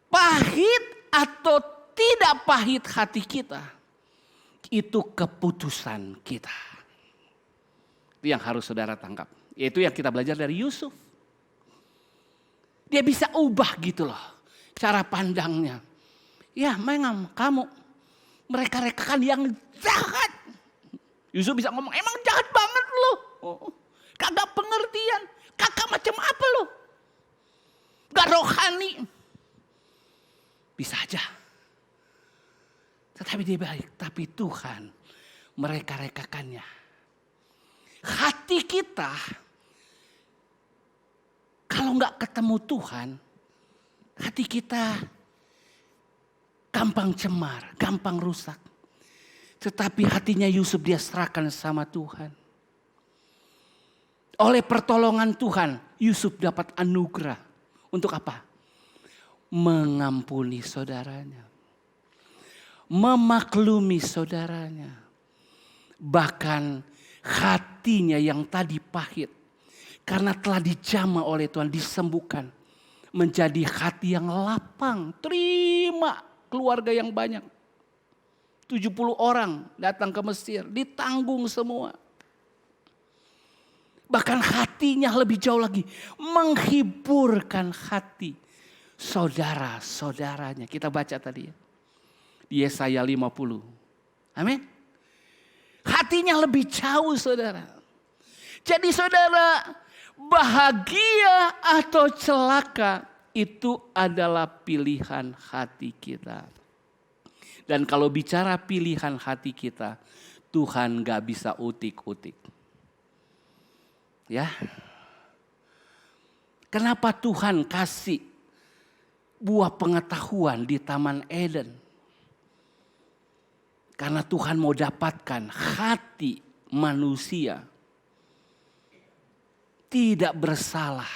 Pahit atau tidak pahit hati kita, itu keputusan kita. Itu yang harus saudara tangkap. Yaitu yang kita belajar dari Yusuf. Dia bisa ubah gitu loh cara pandangnya. Ya memang kamu mereka-rekakan yang jahat. Yusuf bisa ngomong, emang jahat banget lo. Kagak pengertian. Kakak macam apa lo? Gak rohani. Bisa aja. Tetapi dia baik, tapi Tuhan mereka-rekakannya. Hati kita kalau nggak ketemu Tuhan, hati kita gampang cemar, gampang rusak. Tetapi hatinya Yusuf dia serahkan sama Tuhan. Oleh pertolongan Tuhan, Yusuf dapat anugerah. Untuk apa? Mengampuni saudaranya. Memaklumi saudaranya. Bahkan hatinya yang tadi pahit, karena telah dijamah oleh Tuhan, disembuhkan. Menjadi hati yang lapang, terima keluarga yang banyak. 70 orang datang ke Mesir, ditanggung semua. Bahkan hatinya lebih jauh lagi, menghiburkan hati saudara-saudaranya. Kita baca tadi ya, di Yesaya 50. Amin. Hatinya lebih jauh saudara. Jadi saudara, bahagia atau celaka itu adalah pilihan hati kita. Dan kalau bicara pilihan hati kita, Tuhan gak bisa utik-utik. Ya. Kenapa Tuhan kasih buah pengetahuan di Taman Eden? Karena Tuhan mau dapatkan hati manusia tidak bersalah.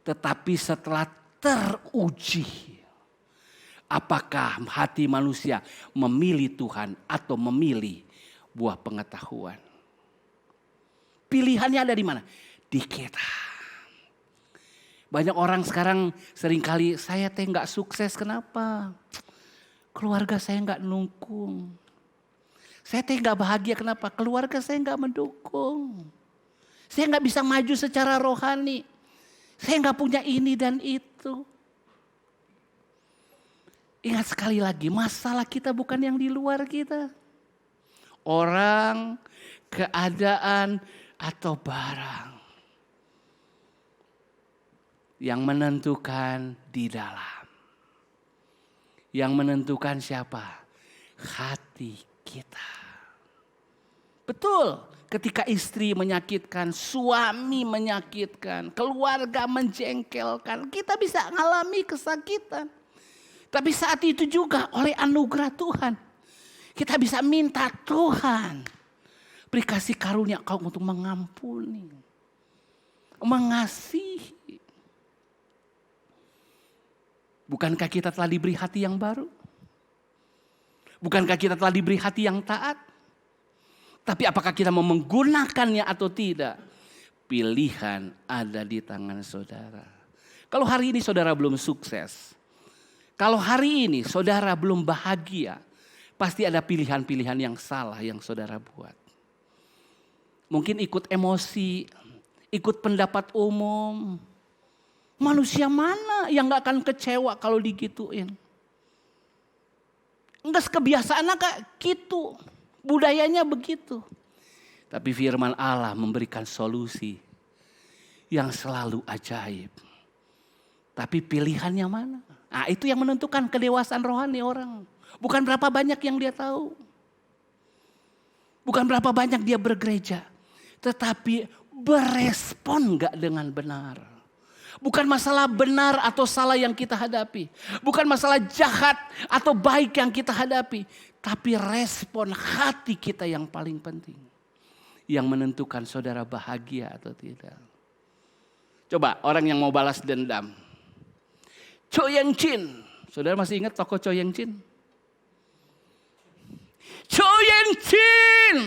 Tetapi setelah teruji, apakah hati manusia memilih Tuhan atau memilih buah pengetahuan? Pilihannya ada di mana? Di kita. Banyak orang sekarang seringkali, saya nggak sukses, kenapa? Keluarga saya nggak nungkung. Saya nggak bahagia, kenapa? Keluarga saya nggak mendukung. Saya nggak bisa maju secara rohani. Saya nggak punya ini dan itu. Ingat sekali lagi, masalah kita bukan yang di luar kita. Orang, keadaan, atau barang. Yang menentukan di dalam. Yang menentukan siapa? Hati kita. Betul, ketika istri menyakitkan, suami menyakitkan, keluarga menjengkelkan, kita bisa mengalami kesakitan. Tapi saat itu juga oleh anugerah Tuhan, kita bisa minta Tuhan, beri kasih karunia kau untuk mengampuni, mengasihi. Bukankah kita telah diberi hati yang baru? Bukankah kita telah diberi hati yang taat? Tapi apakah kita mau menggunakannya atau tidak? Pilihan ada di tangan saudara. Kalau hari ini saudara belum sukses, kalau hari ini saudara belum bahagia, pasti ada pilihan-pilihan yang salah yang saudara buat. Mungkin ikut emosi, ikut pendapat umum. Manusia mana yang gak akan kecewa kalau digituin? Enggak kebiasaan kak gitu, budayanya begitu. Tapi firman Allah memberikan solusi yang selalu ajaib. Tapi pilihannya mana? Nah, itu yang menentukan kedewasaan rohani orang. Bukan berapa banyak yang dia tahu. Bukan berapa banyak dia bergereja. Tetapi berespon gak dengan benar. Bukan masalah benar atau salah yang kita hadapi. Bukan masalah jahat atau baik yang kita hadapi. Tapi respon hati kita yang paling penting. Yang menentukan saudara bahagia atau tidak. Coba orang yang mau balas dendam. Cho Yang Chin. Saudara masih ingat tokoh Cho Yang Chin? Cho Yang Chin.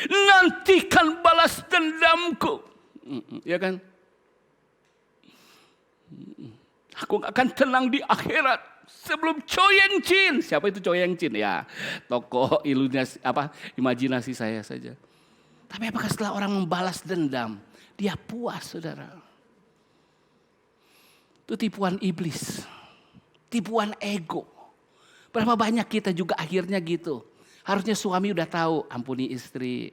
Nantikan balas dendamku. Ya kan? Aku gak akan tenang di akhirat sebelum Cho Yang Chin. Siapa itu Cho Yang Chin? Ya, tokoh imajinasi saya saja. Tapi apakah setelah orang membalas dendam, dia puas saudara? Itu tipuan iblis. Tipuan ego. Berapa banyak kita juga akhirnya gitu. Harusnya suami udah tahu, ampuni istri.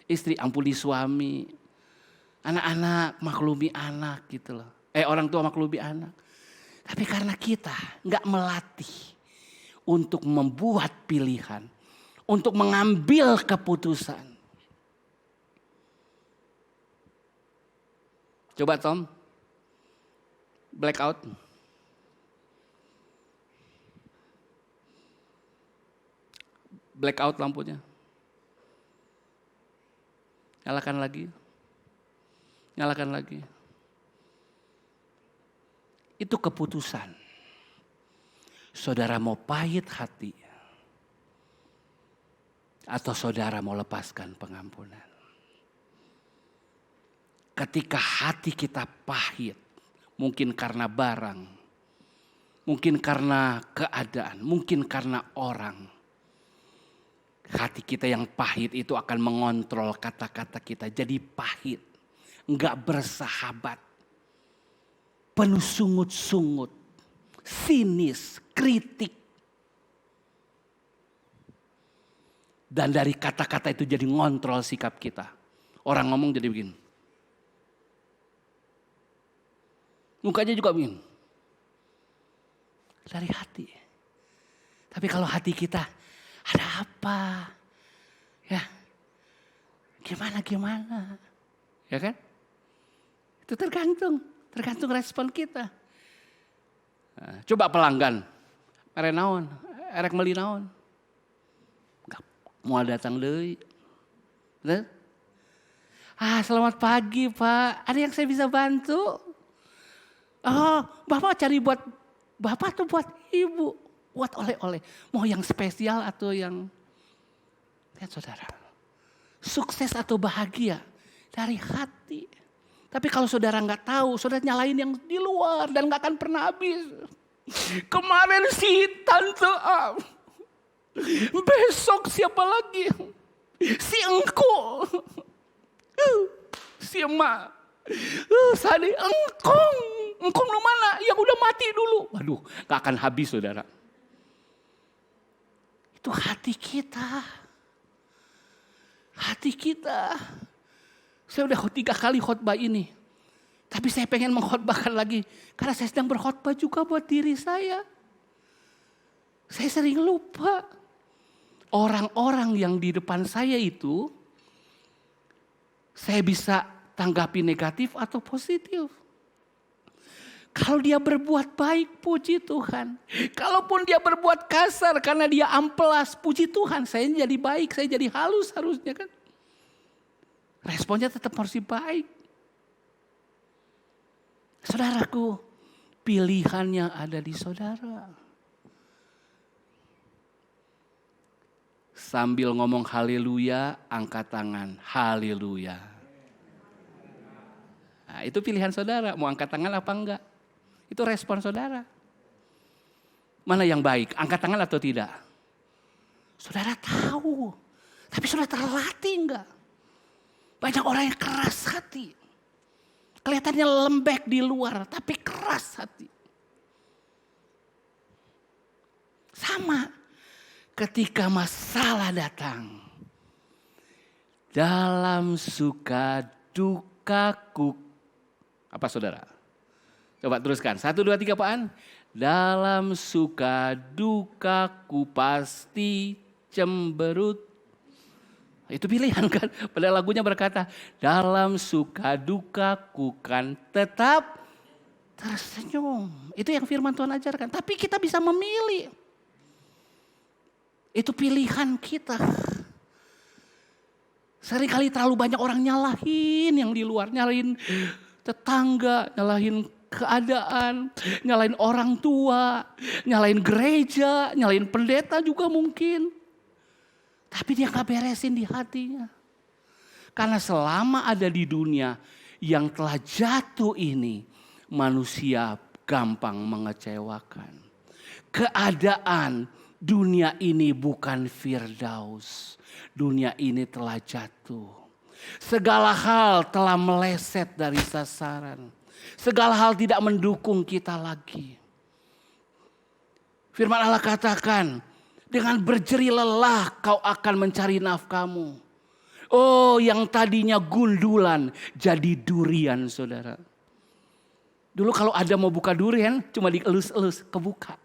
Istri ampuni suami. Anak-anak maklumi anak gitu loh. Orang tua maklumi anak. Tapi karena kita gak melatih untuk membuat pilihan, untuk mengambil keputusan. Coba Tom, blackout. Blackout lampunya. Nyalakan lagi. Nyalakan lagi. Itu keputusan. Saudara mau pahit hati. Atau saudara mau lepaskan pengampunan. Ketika hati kita pahit. Mungkin karena barang. Mungkin karena keadaan. Mungkin karena orang. Hati kita yang pahit itu akan mengontrol kata-kata kita. Jadi pahit. Enggak bersahabat. Penuh sungut-sungut. Sinis. Kritik. Dan dari kata-kata itu jadi ngontrol sikap kita. Orang ngomong jadi begini. Mukanya juga begini. Dari hati. Tapi kalau hati kita, ada apa? Ya, gimana? Ya kan? Itu tergantung respon kita. Nah, coba pelanggan, merek naon, erek meli naon. Gak mau datang deui. Betul? Selamat pagi Pak, ada yang saya bisa bantu? Oh, Bapak cari buat Bapak tuh buat Ibu. Buat oleh-oleh. Mau yang spesial atau yang... Lihat saudara. Sukses atau bahagia. Dari hati. Tapi kalau saudara gak tahu. Saudara nyalain yang di luar. Dan gak akan pernah habis. Kemarin si Tante A. Besok siapa lagi? Si Engko. Si Emak. Sadi Engkong lu mana? Yang udah mati dulu. Waduh, gak akan habis saudara. Itu hati kita. Hati kita. Saya udah 3 kali khotbah ini. Tapi saya pengen mengkhotbahkan lagi. Karena saya sedang berkhotbah juga buat diri saya. Saya sering lupa. Orang-orang yang di depan saya itu. Saya bisa tanggapi negatif atau positif. Kalau dia berbuat baik, puji Tuhan. Kalaupun dia berbuat kasar karena dia amplas, puji Tuhan. Saya jadi baik, saya jadi halus harusnya kan. Responnya tetap harus baik. Saudaraku, pilihannya ada di saudara. Sambil ngomong haleluya, angkat tangan. Haleluya. Nah, itu pilihan saudara, mau angkat tangan apa enggak. Itu respon saudara. Mana yang baik, angkat tangan atau tidak? Saudara tahu, tapi saudara terlatih enggak? Banyak orang yang keras hati. Kelihatannya lembek di luar, tapi keras hati. Sama ketika masalah datang. Dalam suka dukaku. Apa saudara? Coba teruskan. 1, 2, 3 apaan? Dalam suka dukaku pasti cemberut. Itu pilihan kan. Pada lagunya berkata. Dalam suka dukaku kan tetap tersenyum. Itu yang firman Tuhan ajarkan. Tapi kita bisa memilih. Itu pilihan kita. Seringkali terlalu banyak orang nyalahin yang di luar. Nyalahin tetangga, nyalahin keadaan, nyalain orang tua, nyalain gereja, nyalain pendeta juga mungkin. Tapi dia gak beresin di hatinya. Karena selama ada di dunia yang telah jatuh ini, manusia gampang mengecewakan. Keadaan dunia ini bukan firdaus. Dunia ini telah jatuh. Segala hal telah meleset dari sasaran. Segala hal tidak mendukung kita lagi. Firman Allah katakan, dengan berjerih lelah kau akan mencari nafkahmu. Oh, yang tadinya gundulan jadi durian, saudara. Dulu kalau ada mau buka durian, cuma dielus-elus, kebuka.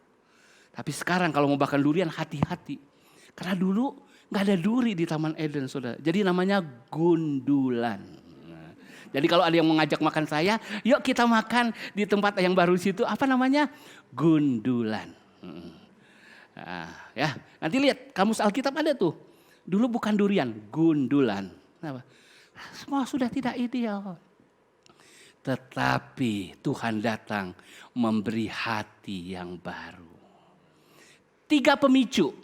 Tapi sekarang kalau mau makan durian hati-hati. Karena dulu nggak ada duri di Taman Eden, saudara. Jadi namanya gundulan. Nah, jadi kalau ada yang mengajak makan saya, yuk kita makan di tempat yang baru situ. Apa namanya? Gundulan. Nah, ya, nanti lihat kamus Alkitab ada tuh. Dulu bukan durian, gundulan. Kenapa? Semua sudah tidak ideal. Tetapi Tuhan datang memberi hati yang baru. 3 pemicu.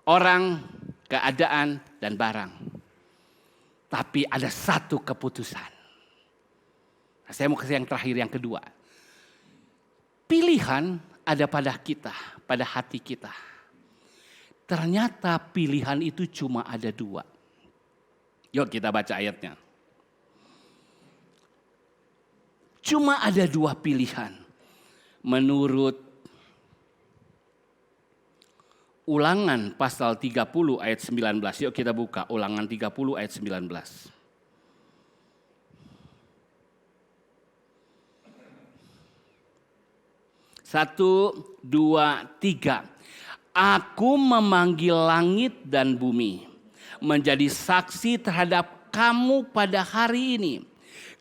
Orang, keadaan, dan barang. Tapi ada satu keputusan. Nah, saya mau ke yang terakhir, yang kedua. Pilihan ada pada kita, pada hati kita. Ternyata pilihan itu cuma ada 2. Yuk kita baca ayatnya. Cuma ada 2 pilihan. Menurut Ulangan pasal 30 ayat 19. Yuk kita buka Ulangan 30 ayat 19. Satu, dua, tiga. Aku memanggil langit dan bumi menjadi saksi terhadap kamu pada hari ini.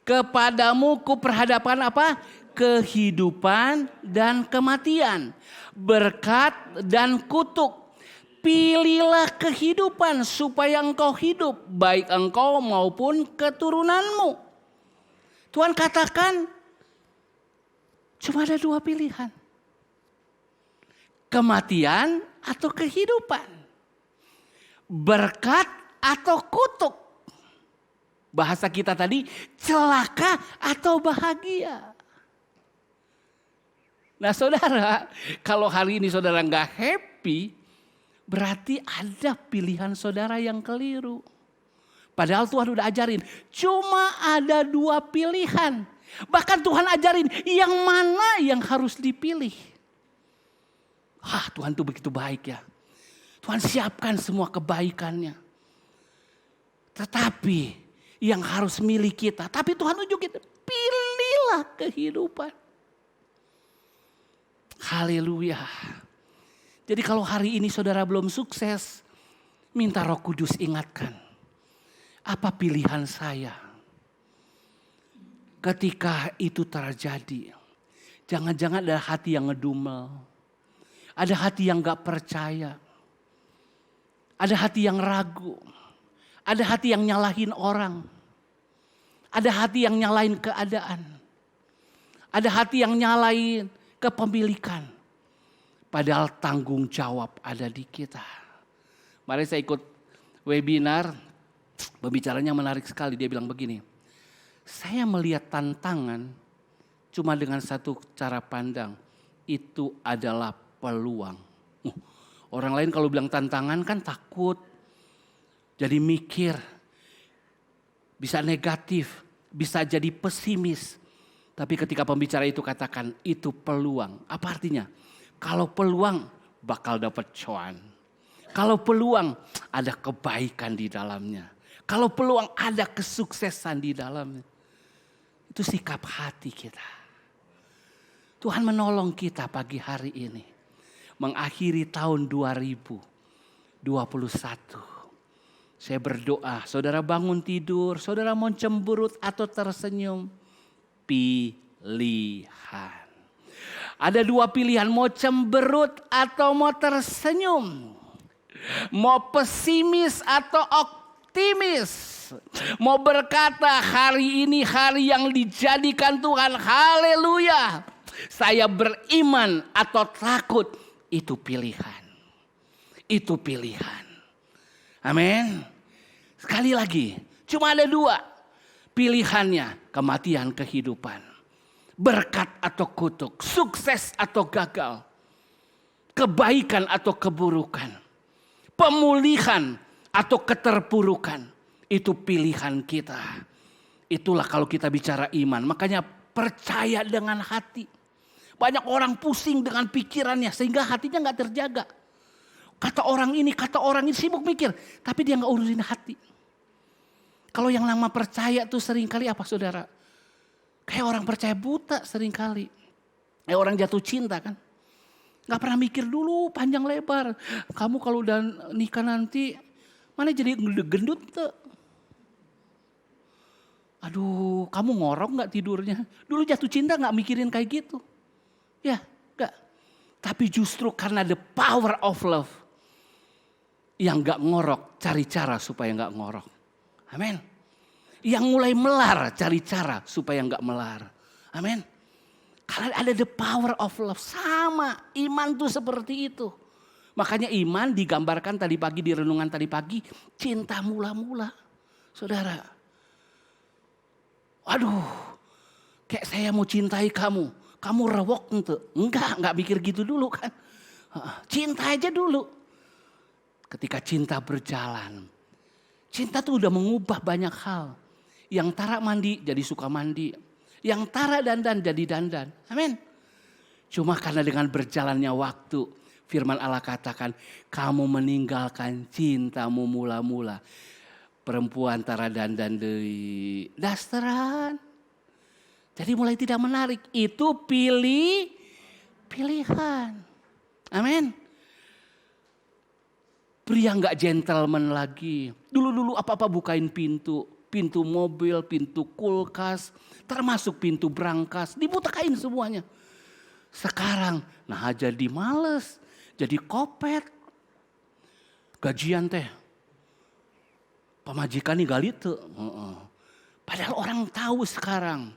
Kepadamu kuperhadapkan apa? Kehidupan dan kematian, berkat dan kutuk. Pilihlah kehidupan supaya engkau hidup, baik engkau maupun keturunanmu. Tuhan katakan cuma ada 2 pilihan. Kematian atau kehidupan. Berkat atau kutuk. Bahasa kita tadi celaka atau bahagia. Nah saudara, kalau hari ini saudara nggak happy, berarti ada pilihan saudara yang keliru. Padahal Tuhan udah ajarin, cuma ada 2 pilihan. Bahkan Tuhan ajarin yang mana yang harus dipilih. Tuhan tuh begitu baik ya. Tuhan siapkan semua kebaikannya. Tetapi yang harus milik kita. Tapi Tuhan tunjukin, pilihlah kehidupan. Haleluya. Jadi kalau hari ini saudara belum sukses, minta Roh Kudus ingatkan. Apa pilihan saya? Ketika itu terjadi, jangan-jangan ada hati yang ngedumel. Ada hati yang gak percaya. Ada hati yang ragu. Ada hati yang nyalahin orang. Ada hati yang nyalahin keadaan. Ada hati yang nyalahin kepemilikan. Padahal tanggung jawab ada di kita. Mari saya ikut webinar. Pembicaranya menarik sekali. Dia bilang begini. Saya melihat tantangan cuma dengan satu cara pandang. Itu adalah peluang. Orang lain kalau bilang tantangan kan takut. Jadi mikir. Bisa negatif. Bisa jadi pesimis. Tapi ketika pembicara itu katakan itu peluang. Apa artinya? Kalau peluang bakal dapat cuan. Kalau peluang ada kebaikan di dalamnya. Kalau peluang ada kesuksesan di dalamnya. Itu sikap hati kita. Tuhan menolong kita pagi hari ini. Mengakhiri tahun 2021. Saya berdoa, saudara bangun tidur, saudara mau cemberut atau tersenyum. Pilihan. Ada 2 pilihan, mau cemberut atau mau tersenyum. Mau pesimis atau optimis. Mau berkata hari ini hari yang dijadikan Tuhan, haleluya. Saya beriman atau takut, itu pilihan. Itu pilihan. Amin. Sekali lagi, cuma ada 2. Pilihannya kematian, kehidupan. Berkat atau kutuk. Sukses atau gagal. Kebaikan atau keburukan. Pemulihan atau keterpurukan. Itu pilihan kita. Itulah kalau kita bicara iman. Makanya percaya dengan hati. Banyak orang pusing dengan pikirannya sehingga hatinya gak terjaga. Kata orang ini sibuk mikir. Tapi dia gak urusin hati. Kalau yang nama percaya tuh seringkali apa saudara? Kayak orang percaya buta seringkali. Kayak orang jatuh cinta kan. Gak pernah mikir dulu panjang lebar. Kamu kalau udah nikah nanti, mana jadi gendut tuh. Aduh, kamu ngorok gak tidurnya? Dulu jatuh cinta gak mikirin kayak gitu. Ya, gak. Tapi justru karena the power of love. Yang gak ngorok, cari cara supaya gak ngorok. Amin. Yang mulai melar, cari cara supaya gak melar. Amin. Karena ada the power of love. Sama, iman tuh seperti itu. Makanya iman digambarkan tadi pagi, di renungan tadi pagi, cinta mula-mula. Saudara, aduh, kayak saya mau cintai kamu. Kamu rewok ente. Enggak mikir gitu dulu kan. Cinta aja dulu. Ketika cinta berjalan, cinta tuh udah mengubah banyak hal. Yang Tara mandi jadi suka mandi. Yang Tara dandan jadi dandan. Amin. Cuma karena dengan berjalannya waktu, firman Allah katakan, kamu meninggalkan cintamu mula-mula. Perempuan Tara dandan deui dasteran. Jadi mulai tidak menarik. Itu pilihan. Amin. Pria gak gentleman lagi. Dulu apa-apa bukain pintu. Pintu mobil, pintu kulkas, termasuk pintu brankas. Dibukain semuanya. Sekarang, nah jadi males. Jadi kopet. Gajian teh. Pemajikan nih gali tuh. Padahal orang tahu sekarang.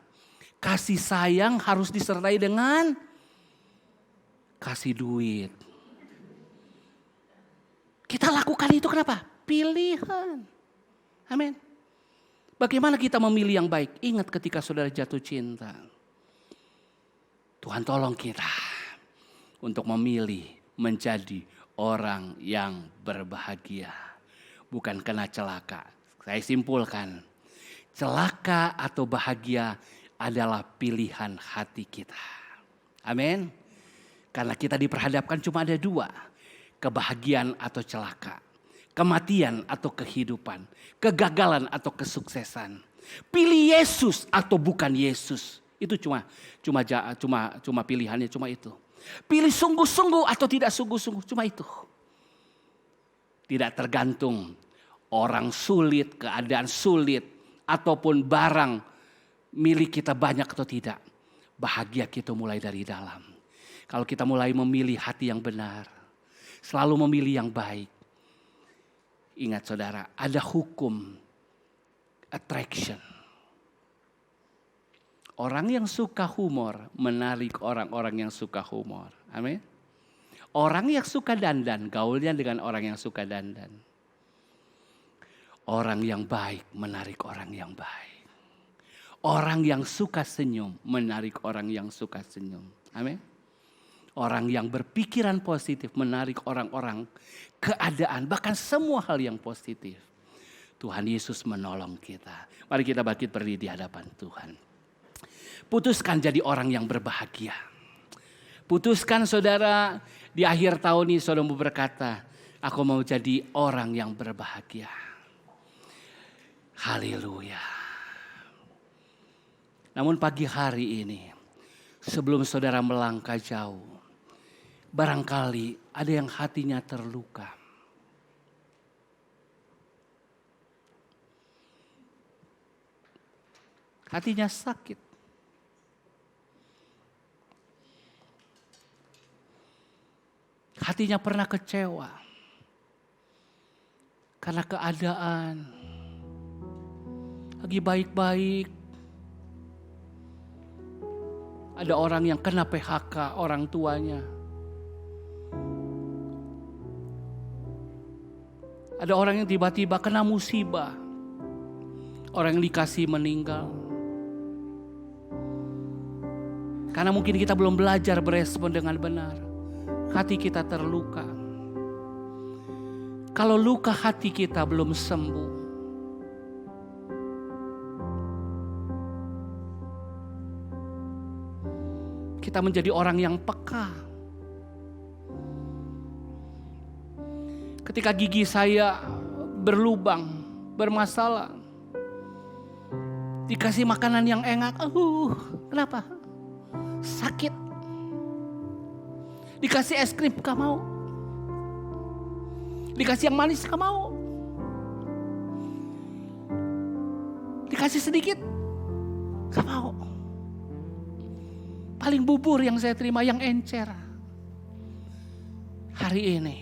Kasih sayang harus disertai dengan kasih duit. Kita lakukan itu kenapa? Pilihan. Amin. Bagaimana kita memilih yang baik? Ingat ketika saudara jatuh cinta. Tuhan tolong kita untuk memilih menjadi orang yang berbahagia. Bukan kena celaka. Saya simpulkan. Celaka atau bahagia adalah pilihan hati kita. Amin. Karena kita diperhadapkan cuma ada dua. Kebahagiaan atau celaka. Kematian atau kehidupan. Kegagalan atau kesuksesan. Pilih Yesus atau bukan Yesus. Itu cuma pilihannya cuma itu. Pilih sungguh-sungguh atau tidak sungguh-sungguh. Cuma itu. Tidak tergantung orang sulit, keadaan sulit. Ataupun barang milik kita banyak atau tidak. Bahagia kita mulai dari dalam. Kalau kita mulai memilih hati yang benar. Selalu memilih yang baik. Ingat saudara, ada hukum attraction. Orang yang suka humor menarik orang-orang yang suka humor. Amin. Orang yang suka dandan, gaulnya dengan orang yang suka dandan. Orang yang baik menarik orang yang baik. Orang yang suka senyum menarik orang yang suka senyum. Amin. Orang yang berpikiran positif menarik orang-orang, keadaan, bahkan semua hal yang positif. Tuhan Yesus menolong kita. Mari kita bangkit berdiri di hadapan Tuhan. Putuskan jadi orang yang berbahagia. Putuskan saudara, di akhir tahun ini saudara mau berkata, aku mau jadi orang yang berbahagia. Haleluya. Namun pagi hari ini, sebelum saudara melangkah jauh, barangkali ada yang hatinya terluka. Hatinya sakit. Hatinya pernah kecewa. Karena keadaan. Lagi baik-baik. Ada orang yang kena PHK orang tuanya. Ada orang yang tiba-tiba kena musibah. Orang yang dikasih meninggal. Karena mungkin kita belum belajar berespon dengan benar. Hati kita terluka. Kalau luka hati kita belum sembuh. Kita menjadi orang yang peka. Ketika gigi saya berlubang, bermasalah. Dikasih makanan yang enak, kenapa? Sakit. Dikasih es krim gak mau. Dikasih yang manis gak mau. Dikasih sedikit gak mau. Paling bubur yang saya terima yang encer. Hari ini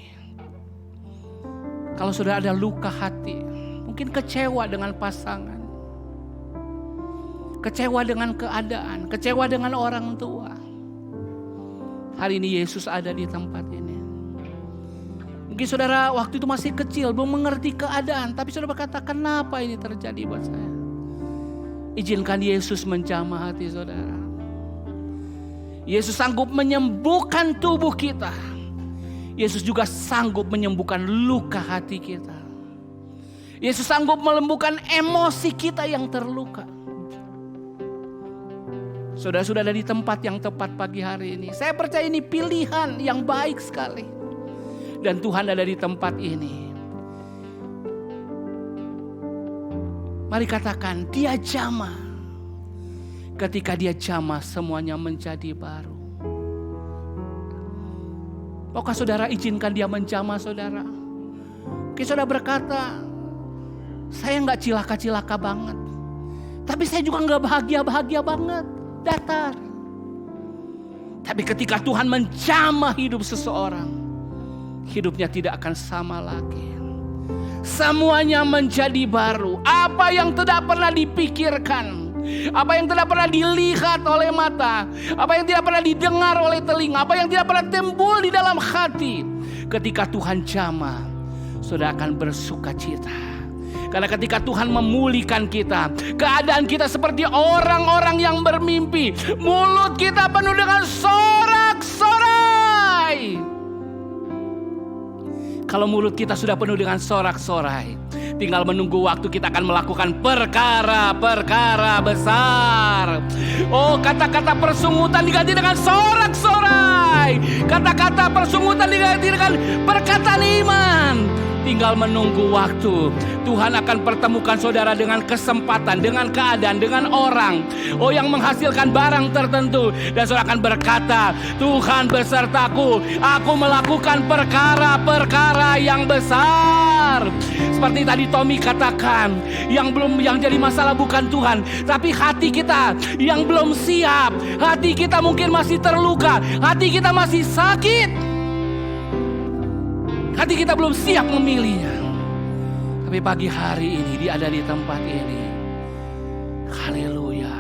kalau sudah ada luka hati, mungkin kecewa dengan pasangan, kecewa dengan keadaan, kecewa dengan orang tua. Hari ini Yesus ada di tempat ini. Mungkin saudara waktu itu masih kecil, belum mengerti keadaan, tapi saudara berkata, kenapa ini terjadi buat saya? Izinkan Yesus menjamah hati saudara. Yesus sanggup menyembuhkan tubuh kita. Yesus juga sanggup menyembuhkan luka hati kita. Yesus sanggup melembutkan emosi kita yang terluka. Saudara sudah ada di tempat yang tepat pagi hari ini. Saya percaya ini pilihan yang baik sekali. Dan Tuhan ada di tempat ini. Mari katakan, dia jamah. Ketika dia jamah, semuanya menjadi baru. Maukah saudara izinkan dia menjamah saudara? Mungkin saudara berkata, saya gak cilaka-cilaka banget. Tapi saya juga gak bahagia-bahagia banget. Datar. Tapi ketika Tuhan menjamah hidup seseorang, hidupnya tidak akan sama lagi. Semuanya menjadi baru. Apa yang tidak pernah dipikirkan, apa yang tidak pernah dilihat oleh mata, apa yang tidak pernah didengar oleh telinga, apa yang tidak pernah timbul di dalam hati, ketika Tuhan jamah, saudara akan bersuka cita. Karena ketika Tuhan memulihkan kita, keadaan kita seperti orang-orang yang bermimpi. Mulut kita penuh dengan sorak-sorai. Kalau mulut kita sudah penuh dengan sorak-sorai, tinggal menunggu waktu kita akan melakukan perkara-perkara besar. Oh, kata-kata persungutan diganti dengan sorak-sorai. Kata-kata persungutan diganti dengan perkataan iman. Tinggal menunggu waktu. Tuhan akan pertemukan saudara dengan kesempatan, dengan keadaan, dengan orang. Oh, yang menghasilkan barang tertentu. Dan saudara akan berkata, Tuhan besertaku. Aku melakukan perkara-perkara yang besar. Seperti tadi Tommy katakan, yang jadi masalah bukan Tuhan, tapi hati kita yang belum siap. Hati kita mungkin masih terluka. Hati kita masih sakit. Hati kita belum siap memilihnya. Tapi pagi hari ini dia ada di tempat ini. Haleluya.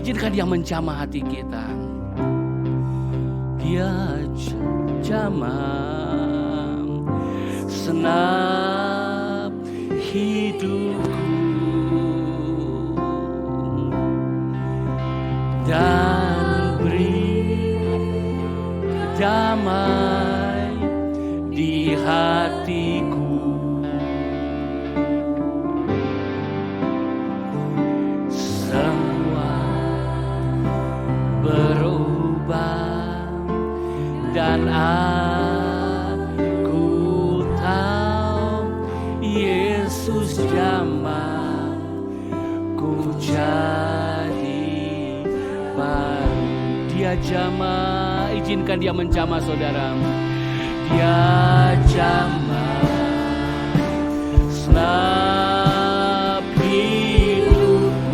Izinkan dia menjamah hati kita. Dia jamah senap hidupku dan beri damai di hatiku. Semua berubah dan aku tahu Yesus jamah ku jadi baru. Dia jamah, izinkan dia menjamah saudara. Dia jamah senap hidupku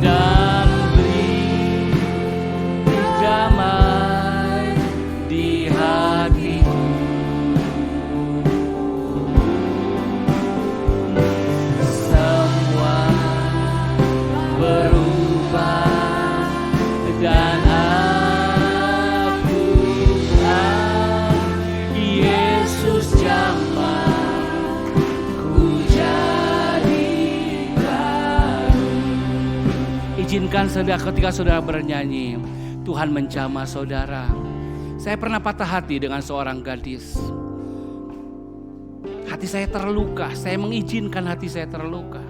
dan beri damai di hatiku. Semua berubah dan izinkan saudara ketika saudara bernyanyi, Tuhan menjamah saudara. Saya pernah patah hati dengan seorang gadis. Hati saya terluka, saya mengizinkan hati saya terluka.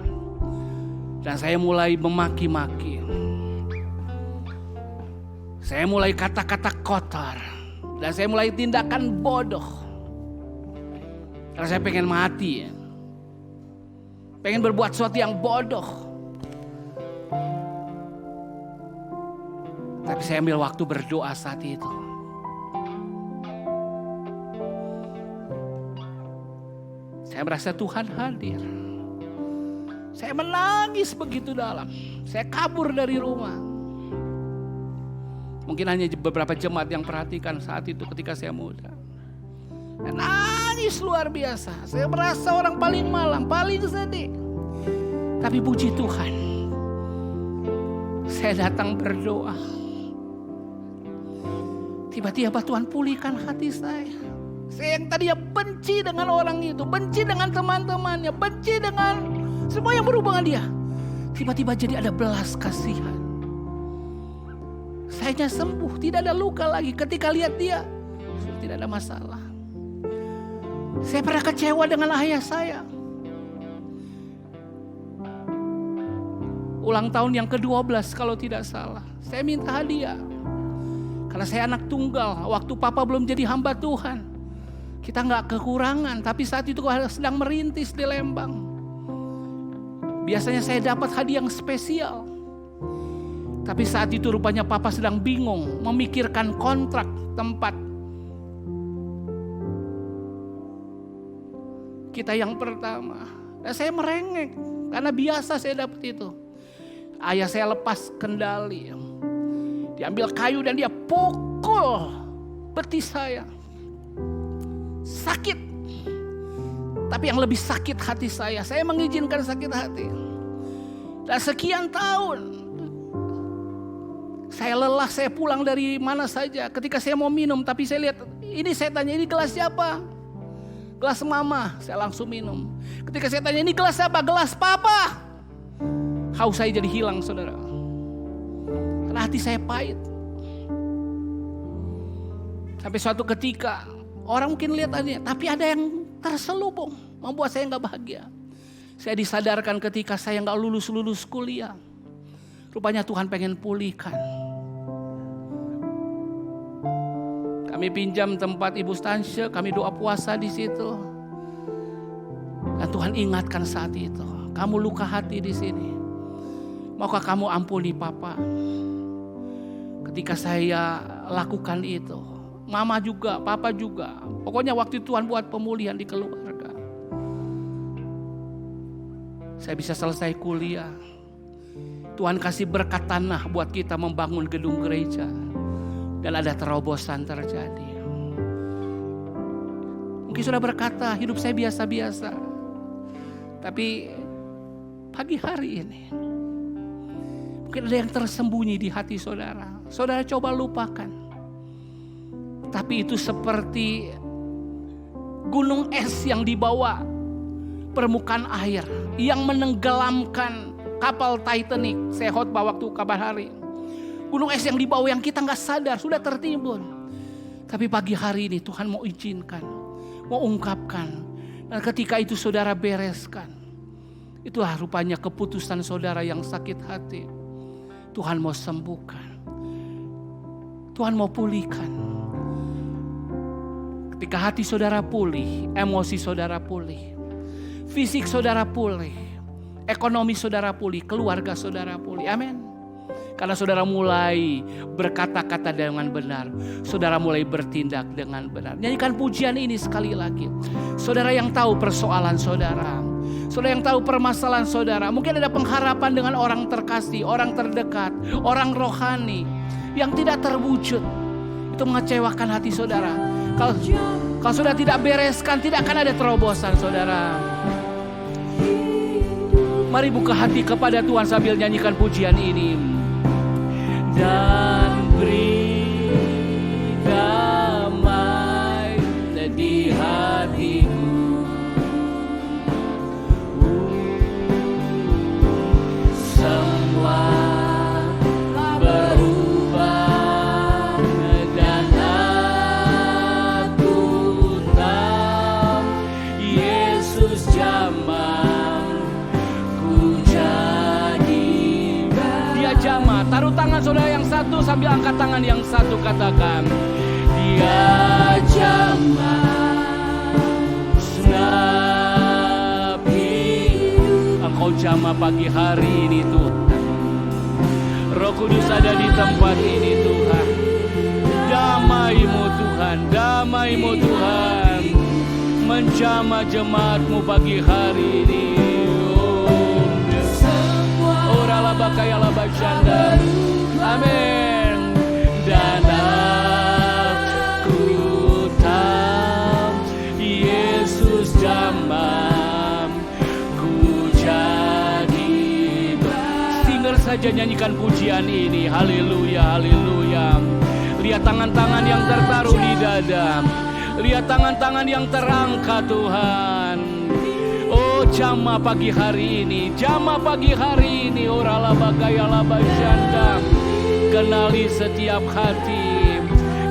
Dan saya mulai memaki-maki. Saya mulai kata-kata kotor. Dan saya mulai tindakan bodoh. Karena saya pengen mati. Pengen berbuat sesuatu yang bodoh. Tapi saya ambil waktu berdoa saat itu. Saya merasa Tuhan hadir. Saya menangis begitu dalam. Saya kabur dari rumah. Mungkin hanya beberapa jemaat yang perhatikan saat itu ketika saya muda. Saya nangis luar biasa. Saya merasa orang paling malang, paling sedih. Tapi puji Tuhan, saya datang berdoa. Tiba-tiba Tuhan pulihkan hati saya. Saya yang tadinya benci dengan orang itu, benci dengan teman-temannya, benci dengan semua yang berhubungan dia. Tiba-tiba jadi ada belas kasihan. Saya sembuh, tidak ada luka lagi. Ketika lihat dia, tidak ada masalah. Saya pernah kecewa dengan ayah saya. Ulang tahun yang ke-12 kalau tidak salah. Saya minta hadiah. Karena saya anak tunggal, waktu papa belum jadi hamba Tuhan. Kita gak kekurangan, tapi saat itu sedang merintis di Lembang. Biasanya saya dapat hadiah yang spesial. Tapi saat itu rupanya papa sedang bingung memikirkan kontrak tempat kita yang pertama. Dan saya merengek karena biasa saya dapat itu. Ayah saya lepas kendali. Diambil kayu dan dia pukul betis saya. Sakit. Tapi yang lebih sakit hati saya. Saya mengizinkan sakit hati. Dan sekian tahun saya lelah, saya pulang dari mana saja. Ketika saya mau minum, tapi saya lihat, ini saya tanya, ini gelas siapa? Gelas mama, saya langsung minum. Ketika saya tanya, ini gelas siapa? Gelas papa. Haus saya jadi hilang, saudara. Karena hati saya pahit. Sampai suatu ketika, orang mungkin lihat aja, tapi ada yang terselubung, membuat saya gak bahagia. Saya disadarkan ketika saya gak lulus kuliah. Rupanya Tuhan pengen pulihkan. Kami pinjam tempat Ibu Stansya, kami doa puasa di situ. Dan Tuhan ingatkan saat itu, kamu luka hati di sini. Maukah kamu ampuni papa? Ketika saya lakukan itu, mama juga, papa juga. Pokoknya waktu Tuhan buat pemulihan di keluarga. Saya bisa selesai kuliah. Tuhan kasih berkat tanah buat kita membangun gedung gereja. Dan ada terobosan terjadi. Mungkin sudah berkata hidup saya biasa-biasa. Tapi pagi hari ini mungkin ada yang tersembunyi di hati saudara. Saudara coba lupakan. Tapi itu seperti gunung es yang dibawa permukaan air. Yang menenggelamkan kapal Titanic. Saya khotbah waktu kabar hari. Gunung es yang dibawa yang kita gak sadar sudah tertimbun. Tapi pagi hari ini Tuhan mau izinkan. Mau ungkapkan. Dan ketika itu saudara bereskan. Itulah rupanya keputusan saudara yang sakit hati. Tuhan mau sembuhkan. Tuhan mau pulihkan. Ketika hati saudara pulih, emosi saudara pulih. Fisik saudara pulih. Ekonomi saudara pulih, keluarga saudara pulih. Amin. Karena saudara mulai berkata-kata dengan benar. Saudara mulai bertindak dengan benar. Nyanyikan pujian ini sekali lagi. Saudara yang tahu persoalan saudara. Saudara yang tahu permasalahan saudara. Mungkin ada pengharapan dengan orang terkasih, orang terdekat, orang rohani yang tidak terwujud. Itu mengecewakan hati saudara. Kalau saudara tidak bereskan, tidak akan ada terobosan saudara. Mari buka hati kepada Tuhan sambil nyanyikan pujian ini. Dan beri damai di hatiku. Semua berubah dan aku tahu Yesus jamah ku jadi. Dia jamah. Taruh tangan saudara yang satu sambil angkat tangan yang satu, katakan dia jamah senapi. Engkau jamah pagi hari ini Tuhan. Roh Kudus ada di tempat ini Tuhan. Damai-Mu Tuhan, damai-Mu Tuhan menjamah jemaat-Mu pagi hari ini. Oh ralabakaya labashanda. Amin. Dan aku tahu Yesus jamah ku jadi. Singer saja nyanyikan pujian ini. Haleluya, haleluya. Lihat tangan-tangan yang tertaruh di dada. Lihat tangan-tangan yang terangkat Tuhan. Oh jamah pagi hari ini, jamah pagi hari ini. Oh ralabakaya labashanda. Kenali setiap hati,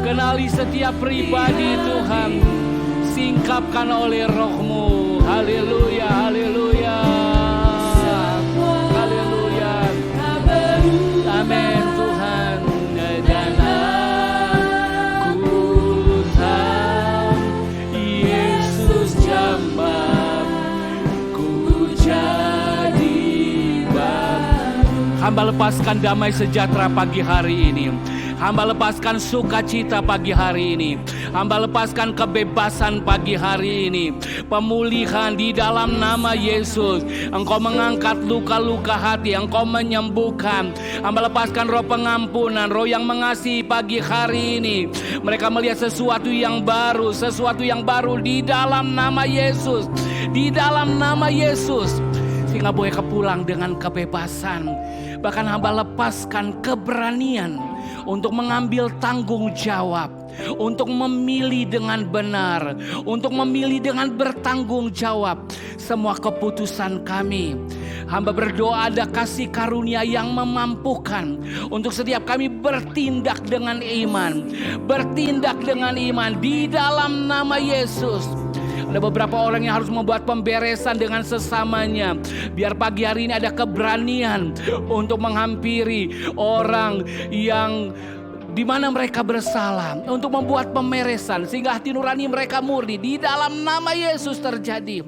kenali setiap pribadi Tuhan. Singkapkan oleh Roh-Mu. Haleluya, haleluya. Haleluya. Amin Tuhan. Dan aku tahu Yesus jamah ku jadi bangga. Hamba lepaskan damai sejahtera pagi hari ini. Hamba lepaskan sukacita pagi hari ini. Hamba lepaskan kebebasan pagi hari ini. Pemulihan di dalam nama Yesus. Engkau mengangkat luka-luka hati. Engkau menyembuhkan. Hamba lepaskan roh pengampunan, roh yang mengasihi pagi hari ini. Mereka melihat sesuatu yang baru, sesuatu yang baru di dalam nama Yesus. Di dalam nama Yesus. Sehingga boleh pulang dengan kebebasan. Bahkan hamba lepaskan keberanian untuk mengambil tanggung jawab, untuk memilih dengan benar, untuk memilih dengan bertanggung jawab semua keputusan kami. Hamba berdoa ada kasih karunia yang memampukan untuk setiap kami bertindak dengan iman, bertindak dengan iman di dalam nama Yesus. Ada beberapa orang yang harus membuat pemberesan dengan sesamanya. Biar pagi hari ini ada keberanian untuk menghampiri orang yang di mana mereka bersalah, untuk membuat pemberesan sehingga hati nurani mereka murni. Di dalam nama Yesus terjadi.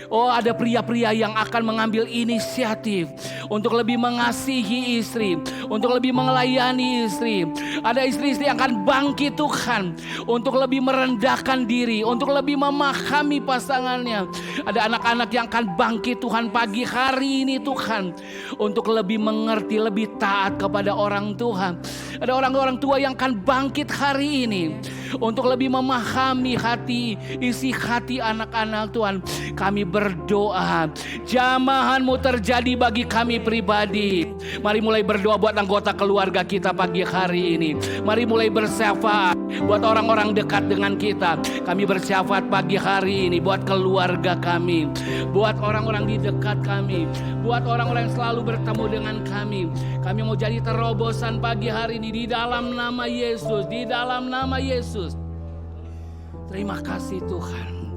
Oh, ada pria-pria yang akan mengambil inisiatif untuk lebih mengasihi istri, untuk lebih melayani istri. Ada istri-istri yang akan bangkit Tuhan untuk lebih merendahkan diri, untuk lebih memahami pasangannya. Ada anak-anak yang akan bangkit Tuhan pagi hari ini Tuhan, untuk lebih mengerti, lebih taat kepada orang tua. Ada orang-orang tua yang akan bangkit hari ini untuk lebih memahami hati, isi hati anak-anak Tuhan. Kami berdoa, jamahan-Mu terjadi bagi kami pribadi. Mari mulai berdoa buat anggota keluarga kita pagi hari ini. Mari mulai bersyafaat buat orang-orang dekat dengan kita. Kami bersyafaat pagi hari ini buat keluarga kami, buat orang-orang di dekat kami, buat orang-orang yang selalu bertemu dengan kami. Kami mau jadi terobosan pagi hari ini di dalam nama Yesus, di dalam nama Yesus. Terima kasih Tuhan.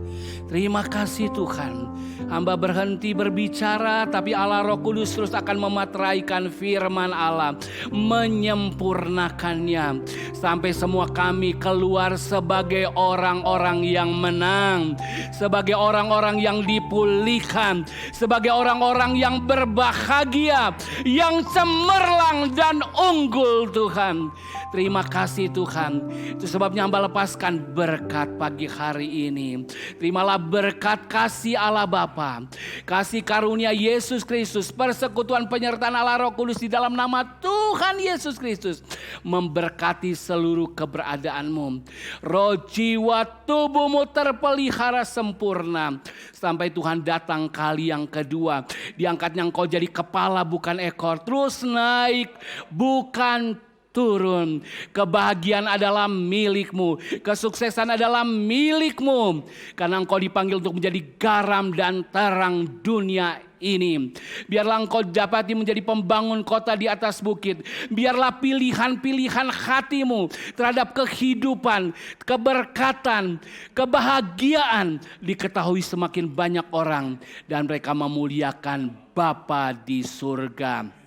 Terima kasih Tuhan. Hamba berhenti berbicara, tapi Allah Roh Kudus terus akan memateraikan firman Allah, menyempurnakannya sampai semua kami keluar sebagai orang-orang yang menang, sebagai orang-orang yang dipulihkan, sebagai orang-orang yang berbahagia, yang cemerlang dan unggul Tuhan. Terima kasih Tuhan. Itu sebabnya hamba lepaskan berkat pagi hari ini. Terimalah berkat kasih Allah Bapa, kasih karunia Yesus Kristus, persekutuan penyertaan Allah Roh Kudus di dalam nama Tuhan Yesus Kristus memberkati seluruh keberadaanmu. Roh jiwa tubuhmu terpelihara sempurna sampai Tuhan datang kali yang kedua. Diangkatnya engkau jadi kepala bukan ekor, terus naik bukan turun. Kebahagiaan adalah milikmu, kesuksesan adalah milikmu, karena engkau dipanggil untuk menjadi garam dan terang dunia ini. Biarlah engkau dapati menjadi pembangun kota di atas bukit. Biarlah pilihan-pilihan hatimu terhadap kehidupan, keberkatan, kebahagiaan diketahui semakin banyak orang, dan mereka memuliakan Bapa di surga.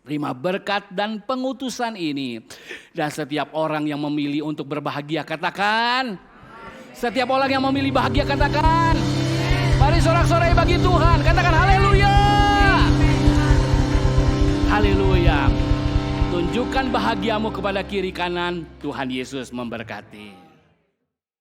Terima berkat dan pengutusan ini. Dan setiap orang yang memilih untuk berbahagia katakan. Setiap orang yang memilih bahagia katakan. Mari sorak-sorai bagi Tuhan. Katakan haleluya. Haleluya. Tunjukkan bahagiamu kepada kiri kanan. Tuhan Yesus memberkati.